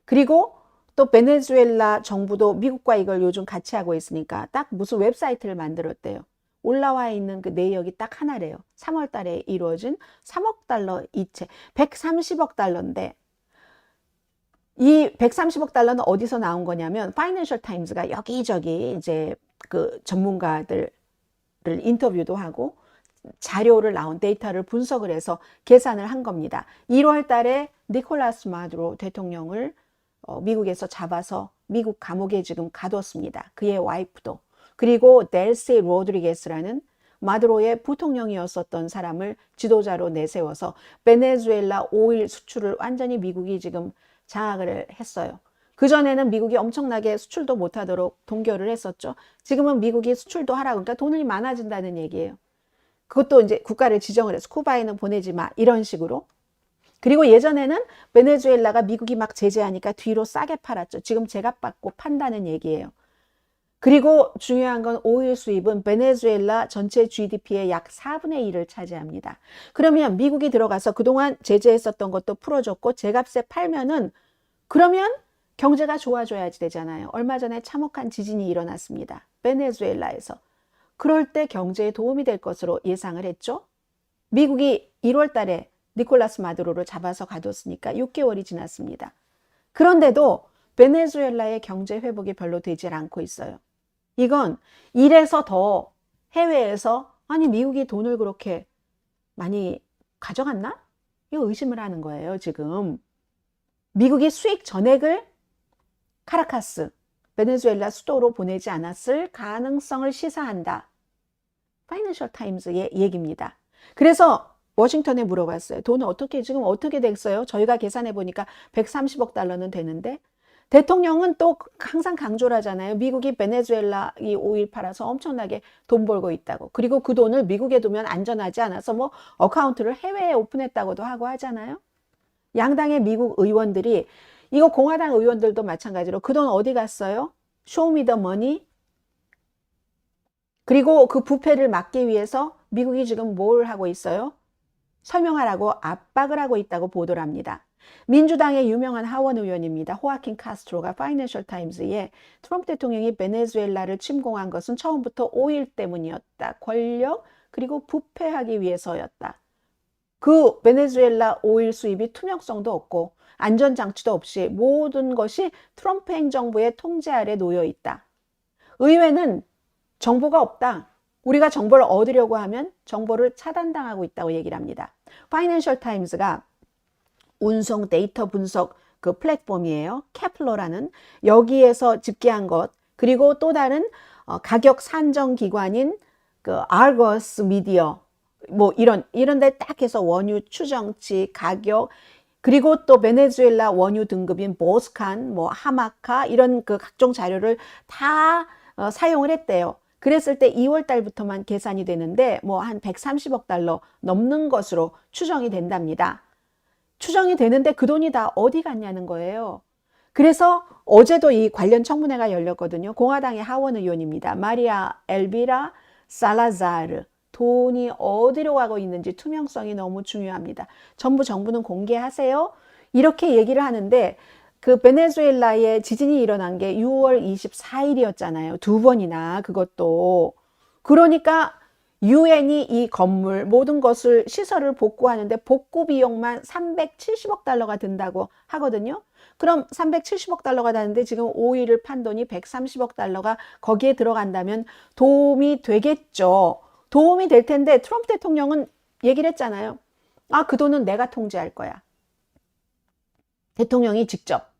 그리고 또 베네수엘라 정부도 미국과 이걸 요즘 같이 하고 있으니까 딱 무슨 웹사이트를 만들었대요. 올라와 있는 그 내역이 딱 하나래요. 3월 달에 이루어진 3억 달러 이체, 130억 달러인데 이 130억 달러는 어디서 나온 거냐면 파이낸셜 타임즈가 여기저기 이제 그 전문가들을 인터뷰도 하고 자료를 나온 데이터를 분석을 해서 계산을 한 겁니다. 1월 달에 니콜라스 마두로 대통령을 미국에서 잡아서 미국 감옥에 지금 가뒀습니다. 그의 와이프도. 그리고 델시 로드리게스라는 마두로의 부통령이었었던 사람을 지도자로 내세워서 베네수엘라 오일 수출을 완전히 미국이 지금 장악을 했어요. 그전에는 미국이 엄청나게 수출도 못하도록 동결을 했었죠. 지금은 미국이 수출도 하라고, 그러니까 돈이 많아진다는 얘기예요. 그것도 이제 국가를 지정을 해서 쿠바에는 보내지 마, 이런 식으로. 그리고 예전에는 베네수엘라가 미국이 막 제재하니까 뒤로 싸게 팔았죠. 지금 제값받고 판다는 얘기예요. 그리고 중요한 건 오일 수입은 베네수엘라 전체 GDP의 약 4분의 1을 차지합니다. 그러면 미국이 들어가서 그동안 제재했었던 것도 풀어줬고 제값에 팔면은, 그러면 경제가 좋아져야지 되잖아요. 얼마 전에 참혹한 지진이 일어났습니다. 베네수엘라에서. 그럴 때 경제에 도움이 될 것으로 예상을 했죠. 미국이 1월 달에 니콜라스 마두로를 잡아서 가뒀으니까 6개월이 지났습니다. 그런데도 베네수엘라의 경제 회복이 별로 되질 않고 있어요. 이건 이래서 더 해외에서 아니 미국이 돈을 그렇게 많이 가져갔나? 이거 의심을 하는 거예요, 지금. 미국이 수익 전액을 카라카스, 베네수엘라 수도로 보내지 않았을 가능성을 시사한다. 파이낸셜 타임즈의 얘기입니다. 그래서 워싱턴에 물어봤어요. 돈은 지금 어떻게 됐어요? 저희가 계산해 보니까 130억 달러는 되는데, 대통령은 또 항상 강조를 하잖아요. 미국이 베네수엘라 이 오일 팔아서 엄청나게 돈 벌고 있다고. 그리고 그 돈을 미국에 두면 안전하지 않아서 뭐 어카운트를 해외에 오픈했다고도 하고 하잖아요. 양당의 미국 의원들이, 이거 공화당 의원들도 마찬가지로 그 돈 어디 갔어요? Show me the money. 그리고 그 부패를 막기 위해서 미국이 지금 뭘 하고 있어요? 설명하라고 압박을 하고 있다고 보도를 합니다. 민주당의 유명한 하원 의원입니다. 호아킨 카스트로가 파이낸셜 타임즈에 트럼프 대통령이 베네수엘라를 침공한 것은 처음부터 오일 때문이었다. 권력 그리고 부패하기 위해서였다. 그 베네수엘라 오일 수입이 투명성도 없고 안전장치도 없이 모든 것이 트럼프 행정부의 통제 아래 놓여 있다. 의회는 정보가 없다. 우리가 정보를 얻으려고 하면 정보를 차단당하고 있다고 얘기를 합니다. 파이낸셜 타임즈가 운송 데이터 분석 그 플랫폼이에요. 케플러라는, 여기에서 집계한 것, 그리고 또 다른 가격 산정 기관인 그 아르거스 미디어, 뭐 이런 데 딱 해서 원유 추정치, 가격, 그리고 또 베네수엘라 원유 등급인 보스칸, 뭐 하마카 이런 그 각종 자료를 다 사용을 했대요. 그랬을 때 2월 달부터만 계산이 되는데 뭐 한 130억 달러 넘는 것으로 추정이 된답니다. 추정이 되는데 그 돈이 다 어디 갔냐는 거예요. 그래서 어제도 이 관련 청문회가 열렸거든요. 공화당의 하원 의원입니다. 마리아 엘비라 살라자르. 돈이 어디로 가고 있는지 투명성이 너무 중요합니다. 전부 정부는 공개하세요. 이렇게 얘기를 하는데, 그 베네수엘라에 지진이 일어난 게 6월 24일이었잖아요. 2번이나 그것도. 그러니까 유엔이 이 건물 모든 것을 시설을 복구하는데 복구 비용만 370억 달러가 든다고 하거든요. 그럼 370억 달러가 나는데 지금 오일을 판 돈이 130억 달러가 거기에 들어간다면 도움이 되겠죠. 도움이 될 텐데 트럼프 대통령은 얘기를 했잖아요. 아, 그 돈은 내가 통제할 거야. 대통령이 직접.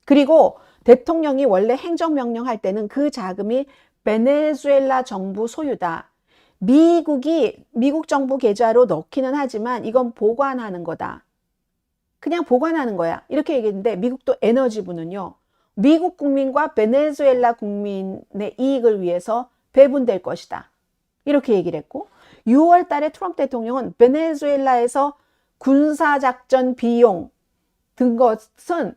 그리고 대통령이 원래 행정명령 할 때는 그 자금이 베네수엘라 정부 소유다. 미국 정부 계좌로 넣기는 하지만 이건 보관하는 거다. 그냥 보관하는 거야. 이렇게 얘기했는데 미국도 에너지부는요. 미국 국민과 베네수엘라 국민의 이익을 위해서 배분될 것이다. 이렇게 얘기를 했고, 6월 달에 트럼프 대통령은 베네수엘라에서 군사작전 비용 든 것은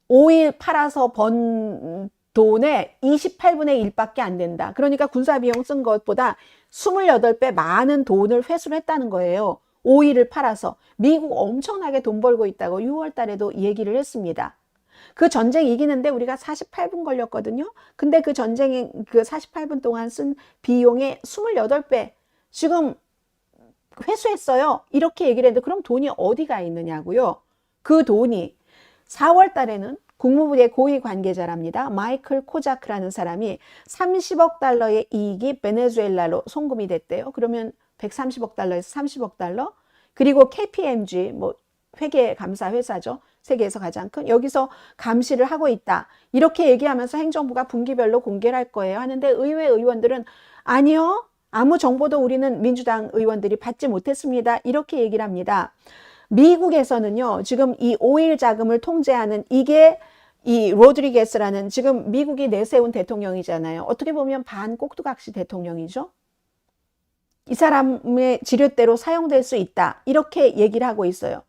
오일 팔아서 번 돈의 28분의 1밖에 안 된다. 그러니까 군사비용 쓴 것보다 28배 많은 돈을 회수를 했다는 거예요. 오일을 팔아서. 미국 엄청나게 돈 벌고 있다고 6월 달에도 얘기를 했습니다. 그 전쟁 이기는데 우리가 48분 걸렸거든요. 근데 그 전쟁에 그 48분 동안 쓴 비용의 28배 지금 회수했어요. 이렇게 얘기를 했는데 그럼 돈이 어디가 있느냐고요. 그 돈이 4월 달에는 국무부의 고위 관계자랍니다. 마이클 코자크라는 사람이 30억 달러의 이익이 베네수엘라로 송금이 됐대요. 그러면 130억 달러에서 30억 달러. 그리고 KPMG, 뭐 회계감사 회사죠. 세계에서 가장 큰, 여기서 감시를 하고 있다. 이렇게 얘기하면서 행정부가 분기별로 공개를 할 거예요. 하는데 의회 의원들은 아니요. 아무 정보도 우리는 민주당 의원들이 받지 못했습니다. 이렇게 얘기를 합니다. 미국에서는요, 지금 이 오일 자금을 통제하는 이게 이 로드리게스라는 지금 미국이 내세운 대통령이잖아요. 어떻게 보면 반꼭두각시 대통령이죠. 이 사람의 지렛대로 사용될 수 있다. 이렇게 얘기를 하고 있어요.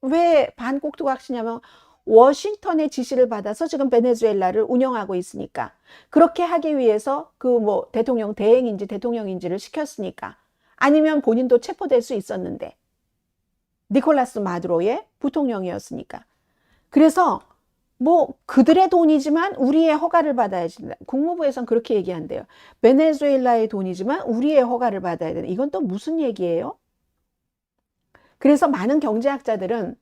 왜 반꼭두각시냐면 워싱턴의 지시를 받아서 지금 베네수엘라를 운영하고 있으니까. 그렇게 하기 위해서 그 뭐 대통령 대행인지 대통령인지를 시켰으니까. 아니면 본인도 체포될 수 있었는데. 니콜라스 마두로의 부통령이었으니까. 그래서 뭐 그들의 돈이지만 우리의 허가를 받아야 된다. 국무부에서는 그렇게 얘기한대요. 베네수엘라의 돈이지만 우리의 허가를 받아야 된다. 이건 또 무슨 얘기예요? 그래서 많은 경제학자들은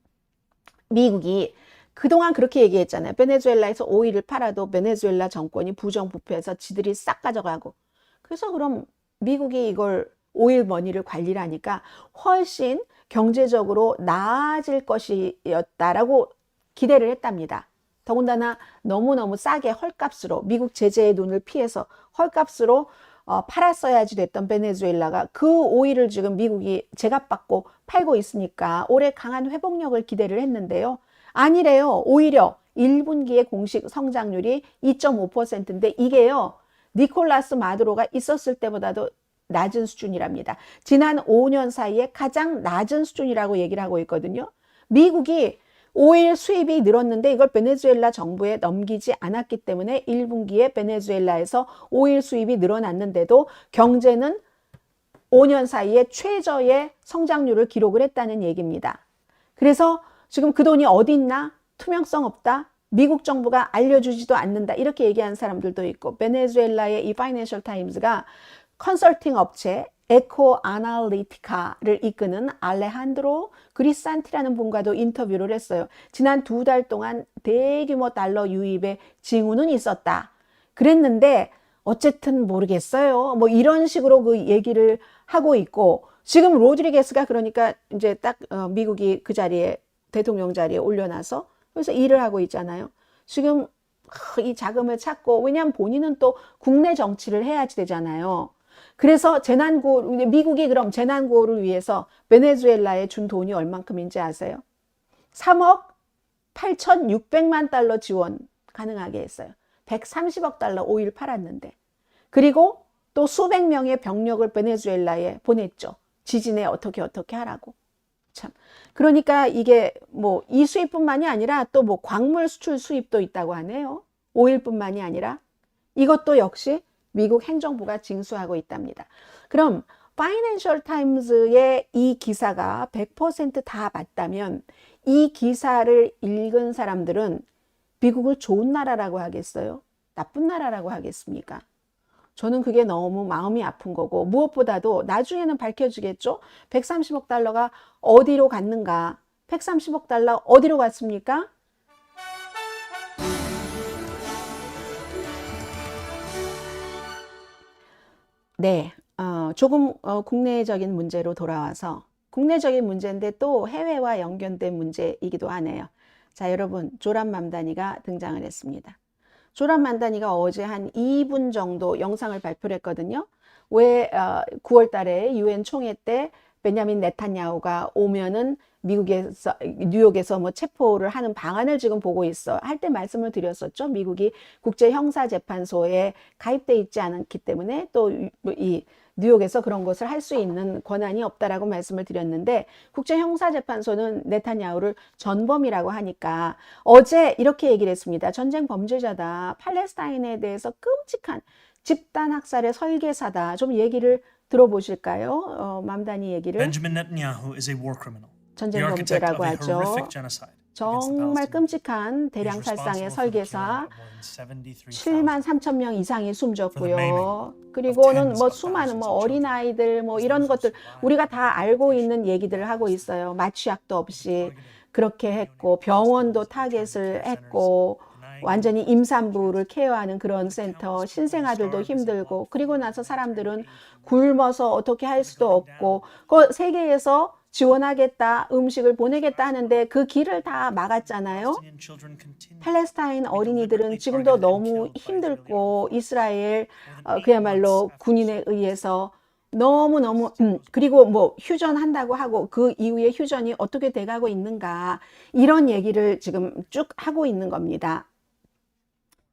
미국이 그동안 그렇게 얘기했잖아요. 베네수엘라에서 오일을 팔아도 베네수엘라 정권이 부정부패해서 지들이 싹 가져가고. 그래서 그럼 미국이 이걸 오일 머니를 관리를 하니까 훨씬 경제적으로 나아질 것이었다라고 기대를 했답니다. 더군다나 너무너무 싸게 헐값으로 미국 제재의 눈을 피해서 헐값으로 팔았어야지 됐던 베네수엘라가 그 오일을 지금 미국이 제값받고 팔고 있으니까 올해 강한 회복력을 기대를 했는데요. 아니래요. 오히려 1분기의 공식 성장률이 2.5%인데 이게요. 니콜라스 마두로가 있었을 때보다도 낮은 수준이랍니다. 지난 5년 사이에 가장 낮은 수준이라고 얘기를 하고 있거든요. 미국이 오일 수입이 늘었는데 이걸 베네수엘라 정부에 넘기지 않았기 때문에 1분기에 베네수엘라에서 오일 수입이 늘어났는데도 경제는 5년 사이에 최저의 성장률을 기록을 했다는 얘기입니다. 그래서 지금 그 돈이 어디 있나? 투명성 없다. 미국 정부가 알려주지도 않는다. 이렇게 얘기하는 사람들도 있고 베네수엘라의 이 파이낸셜 타임즈가 컨설팅 업체 에코 아날리티카를 이끄는 알레한드로 그리산티라는 분과도 인터뷰를 했어요. 지난 2달 동안 대규모 달러 유입의 징후는 있었다. 그랬는데 어쨌든 모르겠어요. 뭐 이런 식으로 그 얘기를 하고 있고 지금 로드리게스가 그러니까 이제 딱 미국이 그 자리에 대통령 자리에 올려놔서 그래서 일을 하고 있잖아요. 지금 이 자금을 찾고 왜냐하면 본인은 또 국내 정치를 해야지 되잖아요. 그래서 재난구호, 미국이 그럼 재난구호를 위해서 베네수엘라에 준 돈이 얼만큼인지 아세요? 3억 8,600만 달러 지원 가능하게 했어요. 130억 달러 오일 팔았는데. 그리고 또 수백 명의 병력을 베네수엘라에 보냈죠. 지진에 어떻게 하라고. 참. 그러니까 이게 뭐 이 수입뿐만이 아니라 또 뭐 광물 수출 수입도 있다고 하네요. 오일뿐만이 아니라 이것도 역시 미국 행정부가 징수하고 있답니다. 그럼 파이낸셜 타임즈의 이 기사가 100% 맞다면 이 기사를 읽은 사람들은 미국을 좋은 나라라고 하겠어요? 나쁜 나라라고 하겠습니까? 저는 그게 너무 마음이 아픈 거고 무엇보다도 나중에는 밝혀지겠죠? 130억 달러가 어디로 갔는가? 130억 달러 어디로 갔습니까? 네, 조금 국내적인 문제로 돌아와서 국내적인 문제인데 또 해외와 연결된 문제이기도 하네요. 자, 여러분, 조란 맘다니가 등장을 했습니다. 조란 맘다니가 어제 한 2분 정도 영상을 발표를 했거든요. 왜 9월 달에 유엔 총회 때 베냐민 네탄야후가 오면은 미국에서 뉴욕에서 뭐 체포를 하는 방안을 지금 보고 있어 할 때 말씀을 드렸었죠. 미국이 국제형사재판소에 가입돼 있지 않기 때문에 또 이 뉴욕에서 그런 것을 할 수 있는 권한이 없다라고 말씀을 드렸는데 국제형사재판소는 네탄야후를 전범이라고 하니까 어제 이렇게 얘기를 했습니다. 전쟁 범죄자다. 팔레스타인에 대해서 끔찍한 집단 학살의 설계사다. 좀 얘기를 들어보실까요? 맘다니 얘기를. Benjamin Netanyahu is a war criminal. 전쟁 The architect of 범죄라고 a 하죠. horrific genocide against the 정말 Palestinians. 끔찍한 He 대량 is 살상의 responsible for the killing 설계사. of more than 7만 73,000 3천 명 이상이 숨졌고요. maiming 그리고는 of 뭐 tens of 수많은 뭐 thousands of 어린아이들 뭐 As 이런 those who 것들 survived 우리가 다 the 알고 occupation 있는 얘기들을 하고 있어요. 마취약도 없이 그렇게 했고 병원도 타겟을 했고 완전히 임산부를 케어하는 그런 센터, 신생아들도 힘들고 그리고 나서 사람들은 굶어서 어떻게 할 수도 없고 그 세계에서 지원하겠다, 음식을 보내겠다 하는데 그 길을 다 막았잖아요. Palestinian children continue. 팔레스타인 어린이들은 지금도 너무 힘들고 이스라엘 그야말로 군인에 의해서 너무너무 그리고 뭐 휴전한다고 하고 그 이후에 휴전이 어떻게 돼가고 있는가 이런 얘기를 지금 쭉 하고 있는 겁니다.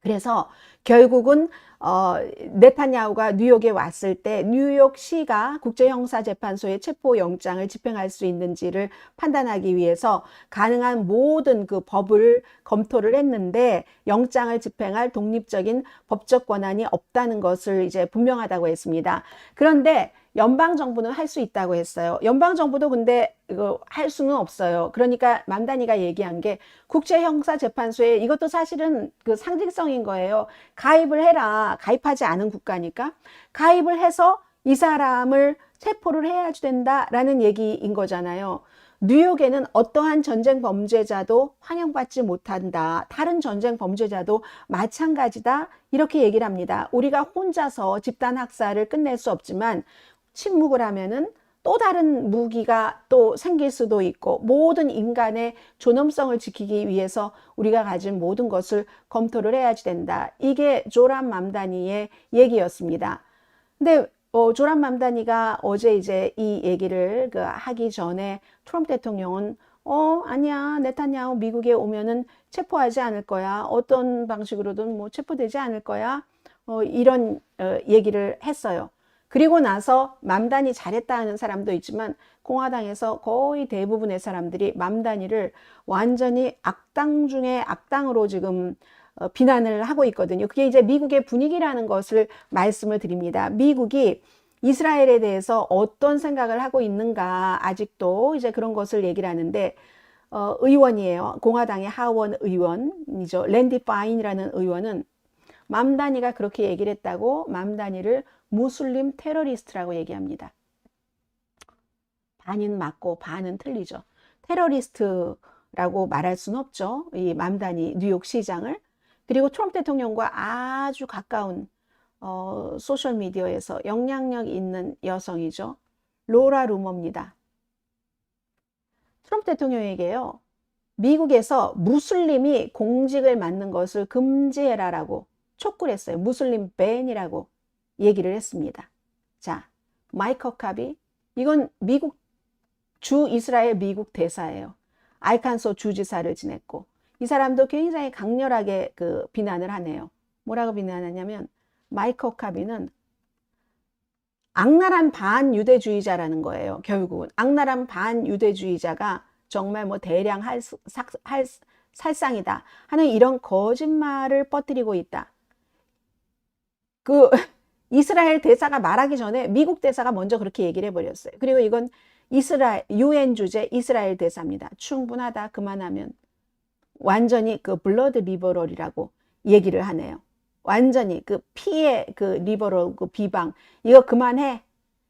그래서 결국은 네타냐후가 뉴욕에 왔을 때 뉴욕시가 국제형사재판소의 체포영장을 집행할 수 있는지를 판단하기 위해서 가능한 모든 그 법을 검토를 했는데 영장을 집행할 독립적인 법적 권한이 없다는 것을 이제 분명하다고 했습니다. 그런데 연방정부는 할 수 있다고 했어요. 연방정부도 근데 이거 할 수는 없어요. 그러니까 맘다니가 얘기한 게 국제형사재판소에 이것도 사실은 그 상징성인 거예요. 가입을 해라. 가입하지 않은 국가니까. 가입을 해서 이 사람을 체포를 해야 된다라는 얘기인 거잖아요. 뉴욕에는 어떠한 전쟁 범죄자도 환영받지 못한다. 다른 전쟁 범죄자도 마찬가지다. 이렇게 얘기를 합니다. 우리가 혼자서 집단 학살을 끝낼 수 없지만 침묵을 하면은 또 다른 무기가 또 생길 수도 있고 모든 인간의 존엄성을 지키기 위해서 우리가 가진 모든 것을 검토를 해야지 된다. 이게 조란 맘다니의 얘기였습니다. 근데 조란 맘다니가 어제 이제 이 얘기를 하기 전에 트럼프 대통령은 아니야 네타냐후 미국에 오면은 체포하지 않을 거야. 어떤 방식으로든 뭐 체포되지 않을 거야. 이런 얘기를 했어요. 그리고 나서 맘다니 잘했다 하는 사람도 있지만 공화당에서 거의 대부분의 사람들이 맘다니를 완전히 악당 중에 악당으로 지금 비난을 하고 있거든요. 그게 이제 미국의 분위기라는 것을 말씀을 드립니다. 미국이 이스라엘에 대해서 어떤 생각을 하고 있는가 아직도 이제 그런 것을 얘기를 하는데 의원이에요. 공화당의 하원 의원이죠. 랜디 파인이라는 의원은 맘다니가 그렇게 얘기를 했다고 맘다니를 무슬림 테러리스트라고 얘기합니다. 반은 맞고 반은 틀리죠. 테러리스트라고 말할 수는 없죠. 이 맘다니 뉴욕 시장을. 그리고 트럼프 대통령과 아주 가까운 소셜미디어에서 영향력 있는 여성이죠. 로라 루머입니다. 트럼프 대통령에게요. 미국에서 무슬림이 공직을 맡는 것을 금지해라라고 촉구를 했어요. 무슬림 밴이라고 얘기를 했습니다. 자, 마이크 허카비 이건 미국 주 이스라엘 미국 대사예요. 알칸소 주지사를 지냈고 이 사람도 굉장히 강렬하게 비난을 하네요. 뭐라고 비난하냐면 마이크 허카비는 악랄한 반유대주의자라는 거예요. 결국은 악랄한 반유대주의자가 정말 뭐 대량 살상이다 하는 이런 거짓말을 퍼뜨리고 있다. 이스라엘 대사가 말하기 전에 미국 대사가 먼저 그렇게 얘기를 해버렸어요. 그리고 이건 UN 주재 이스라엘 대사입니다. 충분하다. 그만하면 완전히 블러드 리버럴이라고 얘기를 하네요. 완전히 피의 리버럴 비방 이거 그만해.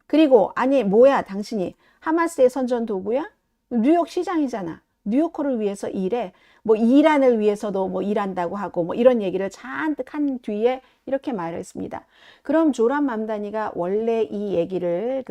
그리고 아니 뭐야 당신이 하마스의 선전 도구야? 뉴욕 시장이잖아. 뉴요커를 위해서 일해. 뭐 이란을 위해서도 뭐 일한다고 하고 뭐 이런 얘기를 잔뜩 한 뒤에 이렇게 말했습니다. 그럼 조란 맘다니가 원래 이 얘기를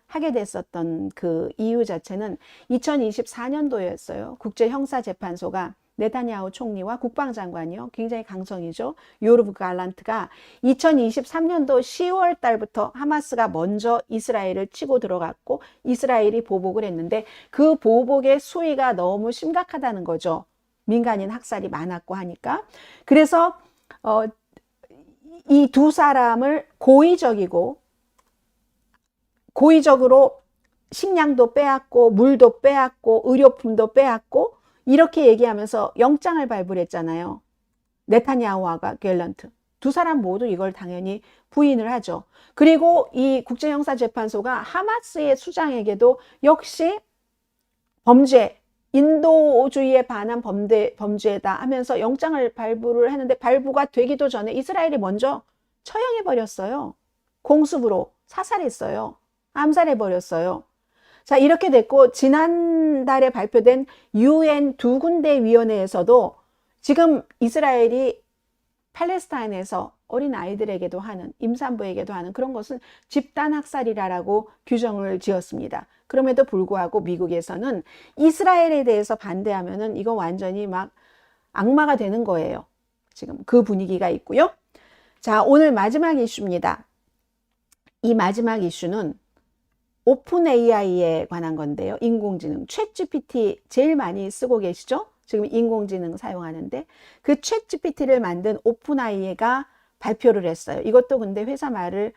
하게 됐었던 이유 자체는 2024년도였어요. 국제형사재판소가 네타냐후 총리와 국방장관이요. 굉장히 강성이죠. 요르브 갈란트가 2023년도 10월 달부터 하마스가 먼저 이스라엘을 치고 들어갔고 이스라엘이 보복을 했는데 그 보복의 수위가 너무 심각하다는 거죠. 민간인 학살이 많았고 하니까. 그래서 이 두 사람을 고의적으로 식량도 빼앗고 물도 빼앗고 의료품도 빼앗고 이렇게 얘기하면서 영장을 발부했잖아요. 네타냐후와 갤런트. 두 사람 모두 이걸 당연히 부인을 하죠. 그리고 이 국제형사재판소가 하마스의 수장에게도 역시 범죄, 인도주의에 반한 범죄다 하면서 영장을 발부를 했는데 발부가 되기도 전에 이스라엘이 먼저 처형해버렸어요. 공습으로 사살했어요. 암살해버렸어요. 자, 이렇게 됐고 지난달에 발표된 UN 두 군데 위원회에서도 지금 이스라엘이 팔레스타인에서 어린 아이들에게도 하는 임산부에게도 하는 그런 것은 집단 학살이라고 규정을 지었습니다. 그럼에도 불구하고 미국에서는 이스라엘에 대해서 반대하면은 이거 완전히 막 악마가 되는 거예요. 지금 그 분위기가 있고요. 자, 오늘 마지막 이슈입니다. 이 마지막 이슈는 오픈 AI에 관한 건데요. 인공지능. 챗 GPT 제일 많이 쓰고 계시죠? 지금 인공지능 사용하는데 그 챗 GPT를 만든 오픈 AI가 발표를 했어요. 이것도 근데 회사 말을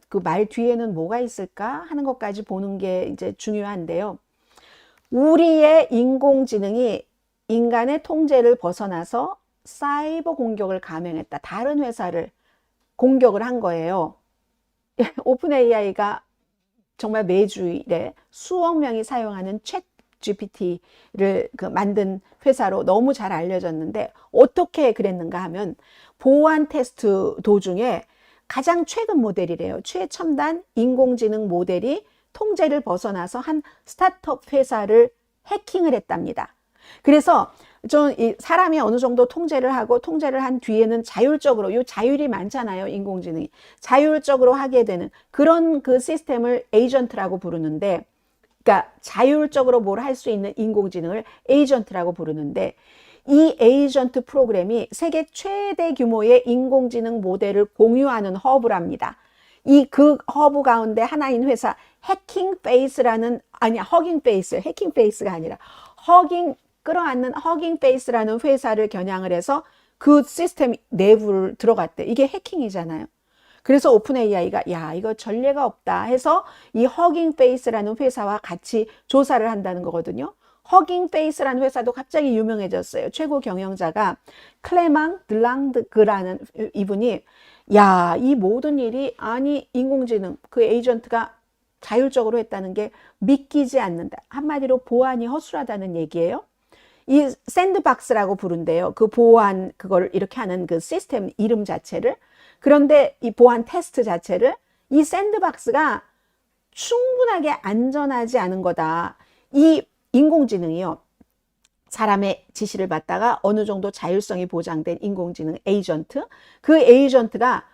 그 말 뒤에는 뭐가 있을까 하는 것까지 보는 게 이제 중요한데요. 우리의 인공지능이 인간의 통제를 벗어나서 사이버 공격을 감행했다. 다른 회사를 공격을 한 거예요. 오픈 AI가 정말 매주일에 수억 명이 사용하는 챗 GPT를 만든 회사로 너무 잘 알려졌는데 어떻게 그랬는가 하면 보안 테스트 도중에 가장 최근 모델이래요. 최첨단 인공지능 모델이 통제를 벗어나서 한 스타트업 회사를 해킹을 했답니다. 그래서 사람이 어느 정도 통제를 하고 통제를 한 뒤에는 자율적으로, 요 자율이 많잖아요. 인공지능이. 자율적으로 하게 되는 그런 그 시스템을 에이전트라고 부르는데, 그러니까 자율적으로 뭘 할 수 있는 인공지능을 에이전트라고 부르는데, 이 에이전트 프로그램이 세계 최대 규모의 인공지능 모델을 공유하는 허브랍니다. 그 허브 가운데 하나인 회사 해킹페이스라는, 아니야, 허깅페이스, 해킹페이스가 아니라 끌어안는 허깅페이스라는 회사를 겨냥을 해서 그 시스템 내부를 들어갔대. 이게 해킹이잖아요. 그래서 오픈 AI가 야, 이거 전례가 없다 해서 이 허깅페이스라는 회사와 같이 조사를 한다는 거거든요. 허깅페이스라는 회사도 갑자기 유명해졌어요. 최고 경영자가 클레망 들랑드그라는 이분이 야, 이 모든 일이 아니 인공지능 그 에이전트가 자율적으로 했다는 게 믿기지 않는다. 한마디로 보안이 허술하다는 얘기예요. 이 샌드박스라고 부른대요. 그 보안 그걸 이렇게 하는 그 시스템 이름 자체를. 그런데 이 보안 테스트 자체를 이 샌드박스가 충분하게 안전하지 않은 거다. 이 인공지능이요. 사람의 지시를 받다가 어느 정도 자율성이 보장된 인공지능 에이전트. 그 에이전트가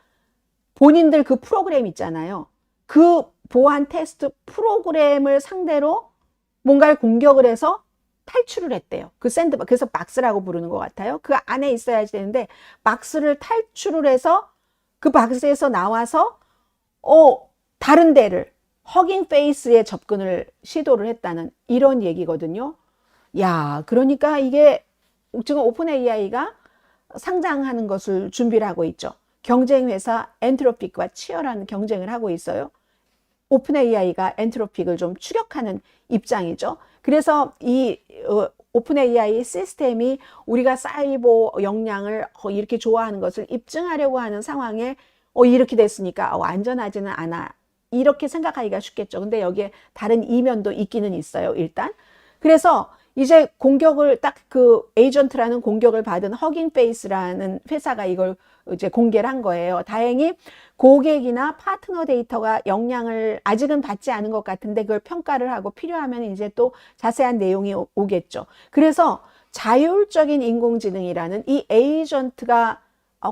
본인들 그 프로그램 있잖아요. 그 보안 테스트 프로그램을 상대로 뭔가를 공격을 해서 탈출을 했대요. 그 샌드박스, 그래서 박스라고 부르는 것 같아요. 그 안에 있어야지 되는데 박스를 탈출을 해서 그 박스에서 나와서 다른 데를 허깅페이스에 접근을 시도를 했다는 이런 얘기거든요. 야, 그러니까 이게 지금 오픈 AI가 상장하는 것을 준비를 하고 있죠. 경쟁회사 엔트로픽과 치열한 경쟁을 하고 있어요. 오픈 AI가 엔트로픽을 좀 추격하는 입장이죠. 그래서 이 오픈 AI 시스템이 우리가 사이버 역량을 이렇게 좋아하는 것을 입증하려고 하는 상황에 이렇게 됐으니까 안전하지는 않아. 이렇게 생각하기가 쉽겠죠. 근데 여기에 다른 이면도 있기는 있어요, 일단. 그래서 이제 공격을 딱 그 에이전트라는 공격을 받은 허깅페이스라는 회사가 이걸 이제 공개를 한 거예요. 다행히 고객이나 파트너 데이터가 영향을 아직은 받지 않은 것 같은데 그걸 평가를 하고 필요하면 이제 또 자세한 내용이 오겠죠. 그래서 자율적인 인공지능이라는 이 에이전트가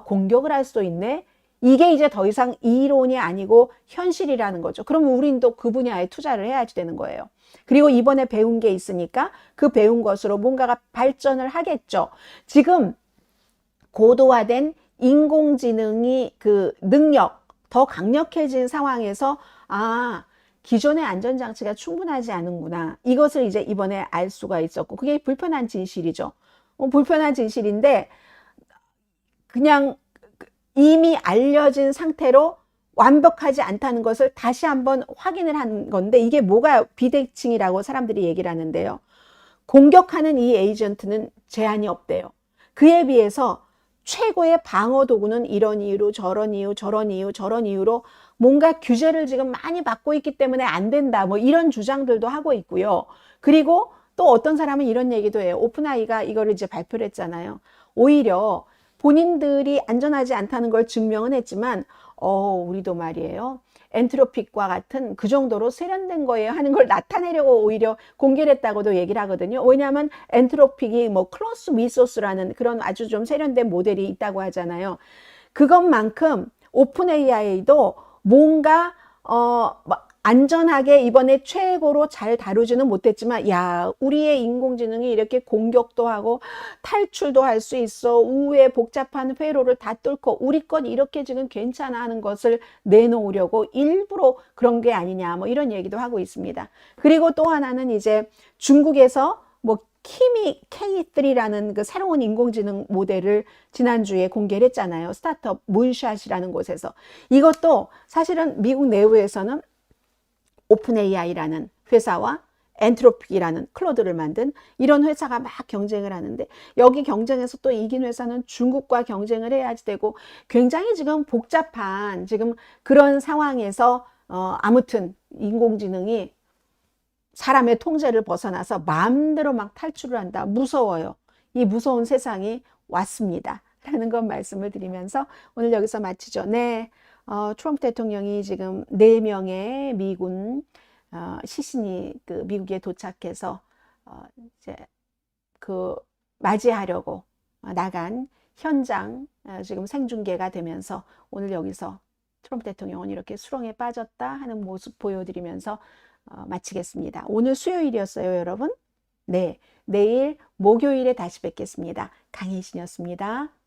공격을 할 수 있네. 이게 이제 더 이상 이론이 아니고 현실이라는 거죠. 그럼 우린 또 그 분야에 투자를 해야지 되는 거예요. 그리고 이번에 배운 게 있으니까 그 배운 것으로 뭔가가 발전을 하겠죠. 지금 고도화된 인공지능이 그 능력 더 강력해진 상황에서 기존의 안전장치가 충분하지 않은구나. 이것을 이제 이번에 알 수가 있었고 그게 불편한 진실이죠. 불편한 진실인데 그냥 이미 알려진 상태로 완벽하지 않다는 것을 다시 한번 확인을 한 건데 이게 뭐가 비대칭이라고 사람들이 얘기를 하는데요. 공격하는 이 에이전트는 제한이 없대요. 그에 비해서 최고의 방어 도구는 이런 이유로 저런 이유 저런 이유 저런 이유로 뭔가 규제를 지금 많이 받고 있기 때문에 안 된다 뭐 이런 주장들도 하고 있고요. 그리고 또 어떤 사람은 이런 얘기도 해요. 오픈AI가 이거를 이제 발표를 했잖아요. 오히려 본인들이 안전하지 않다는 걸 증명은 했지만 우리도 말이에요. 엔트로픽과 같은 그 정도로 세련된 거예요 하는 걸 나타내려고 오히려 공개를 했다고도 얘기를 하거든요. 왜냐하면 엔트로픽이 뭐 클로스 미소스라는 그런 아주 좀 세련된 모델이 있다고 하잖아요. 그것만큼 오픈 AI도 뭔가 안전하게 이번에 최고로 잘 다루지는 못했지만, 야, 우리의 인공지능이 이렇게 공격도 하고 탈출도 할 수 있어. 우회 복잡한 회로를 다 뚫고 우리 건 이렇게 지금 괜찮아 하는 것을 내놓으려고 일부러 그런 게 아니냐, 뭐 이런 얘기도 하고 있습니다. 그리고 또 하나는 이제 중국에서 뭐 K3라는 그 새로운 인공지능 모델을 지난주에 공개를 했잖아요. 스타트업 문샷이라는 곳에서. 이것도 사실은 미국 내부에서는 오픈 AI라는 회사와 엔트로피라는 클로드를 만든 이런 회사가 막 경쟁을 하는데, 여기 경쟁에서 또 이긴 회사는 중국과 경쟁을 해야지 되고, 굉장히 지금 복잡한 지금 그런 상황에서 아무튼 인공지능이 사람의 통제를 벗어나서 마음대로 막 탈출을 한다. 무서워요. 이 무서운 세상이 왔습니다. 라는 건 말씀을 드리면서 오늘 여기서 마치죠. 네, 트럼프 대통령이 지금 4명의 미군 시신이 그 미국에 도착해서 이제 그 맞이하려고 나간 현장 지금 생중계가 되면서 오늘 여기서 트럼프 대통령은 이렇게 수렁에 빠졌다 하는 모습 보여드리면서 마치겠습니다. 오늘 수요일이었어요, 여러분. 네, 내일 목요일에 다시 뵙겠습니다. 강혜신이었습니다.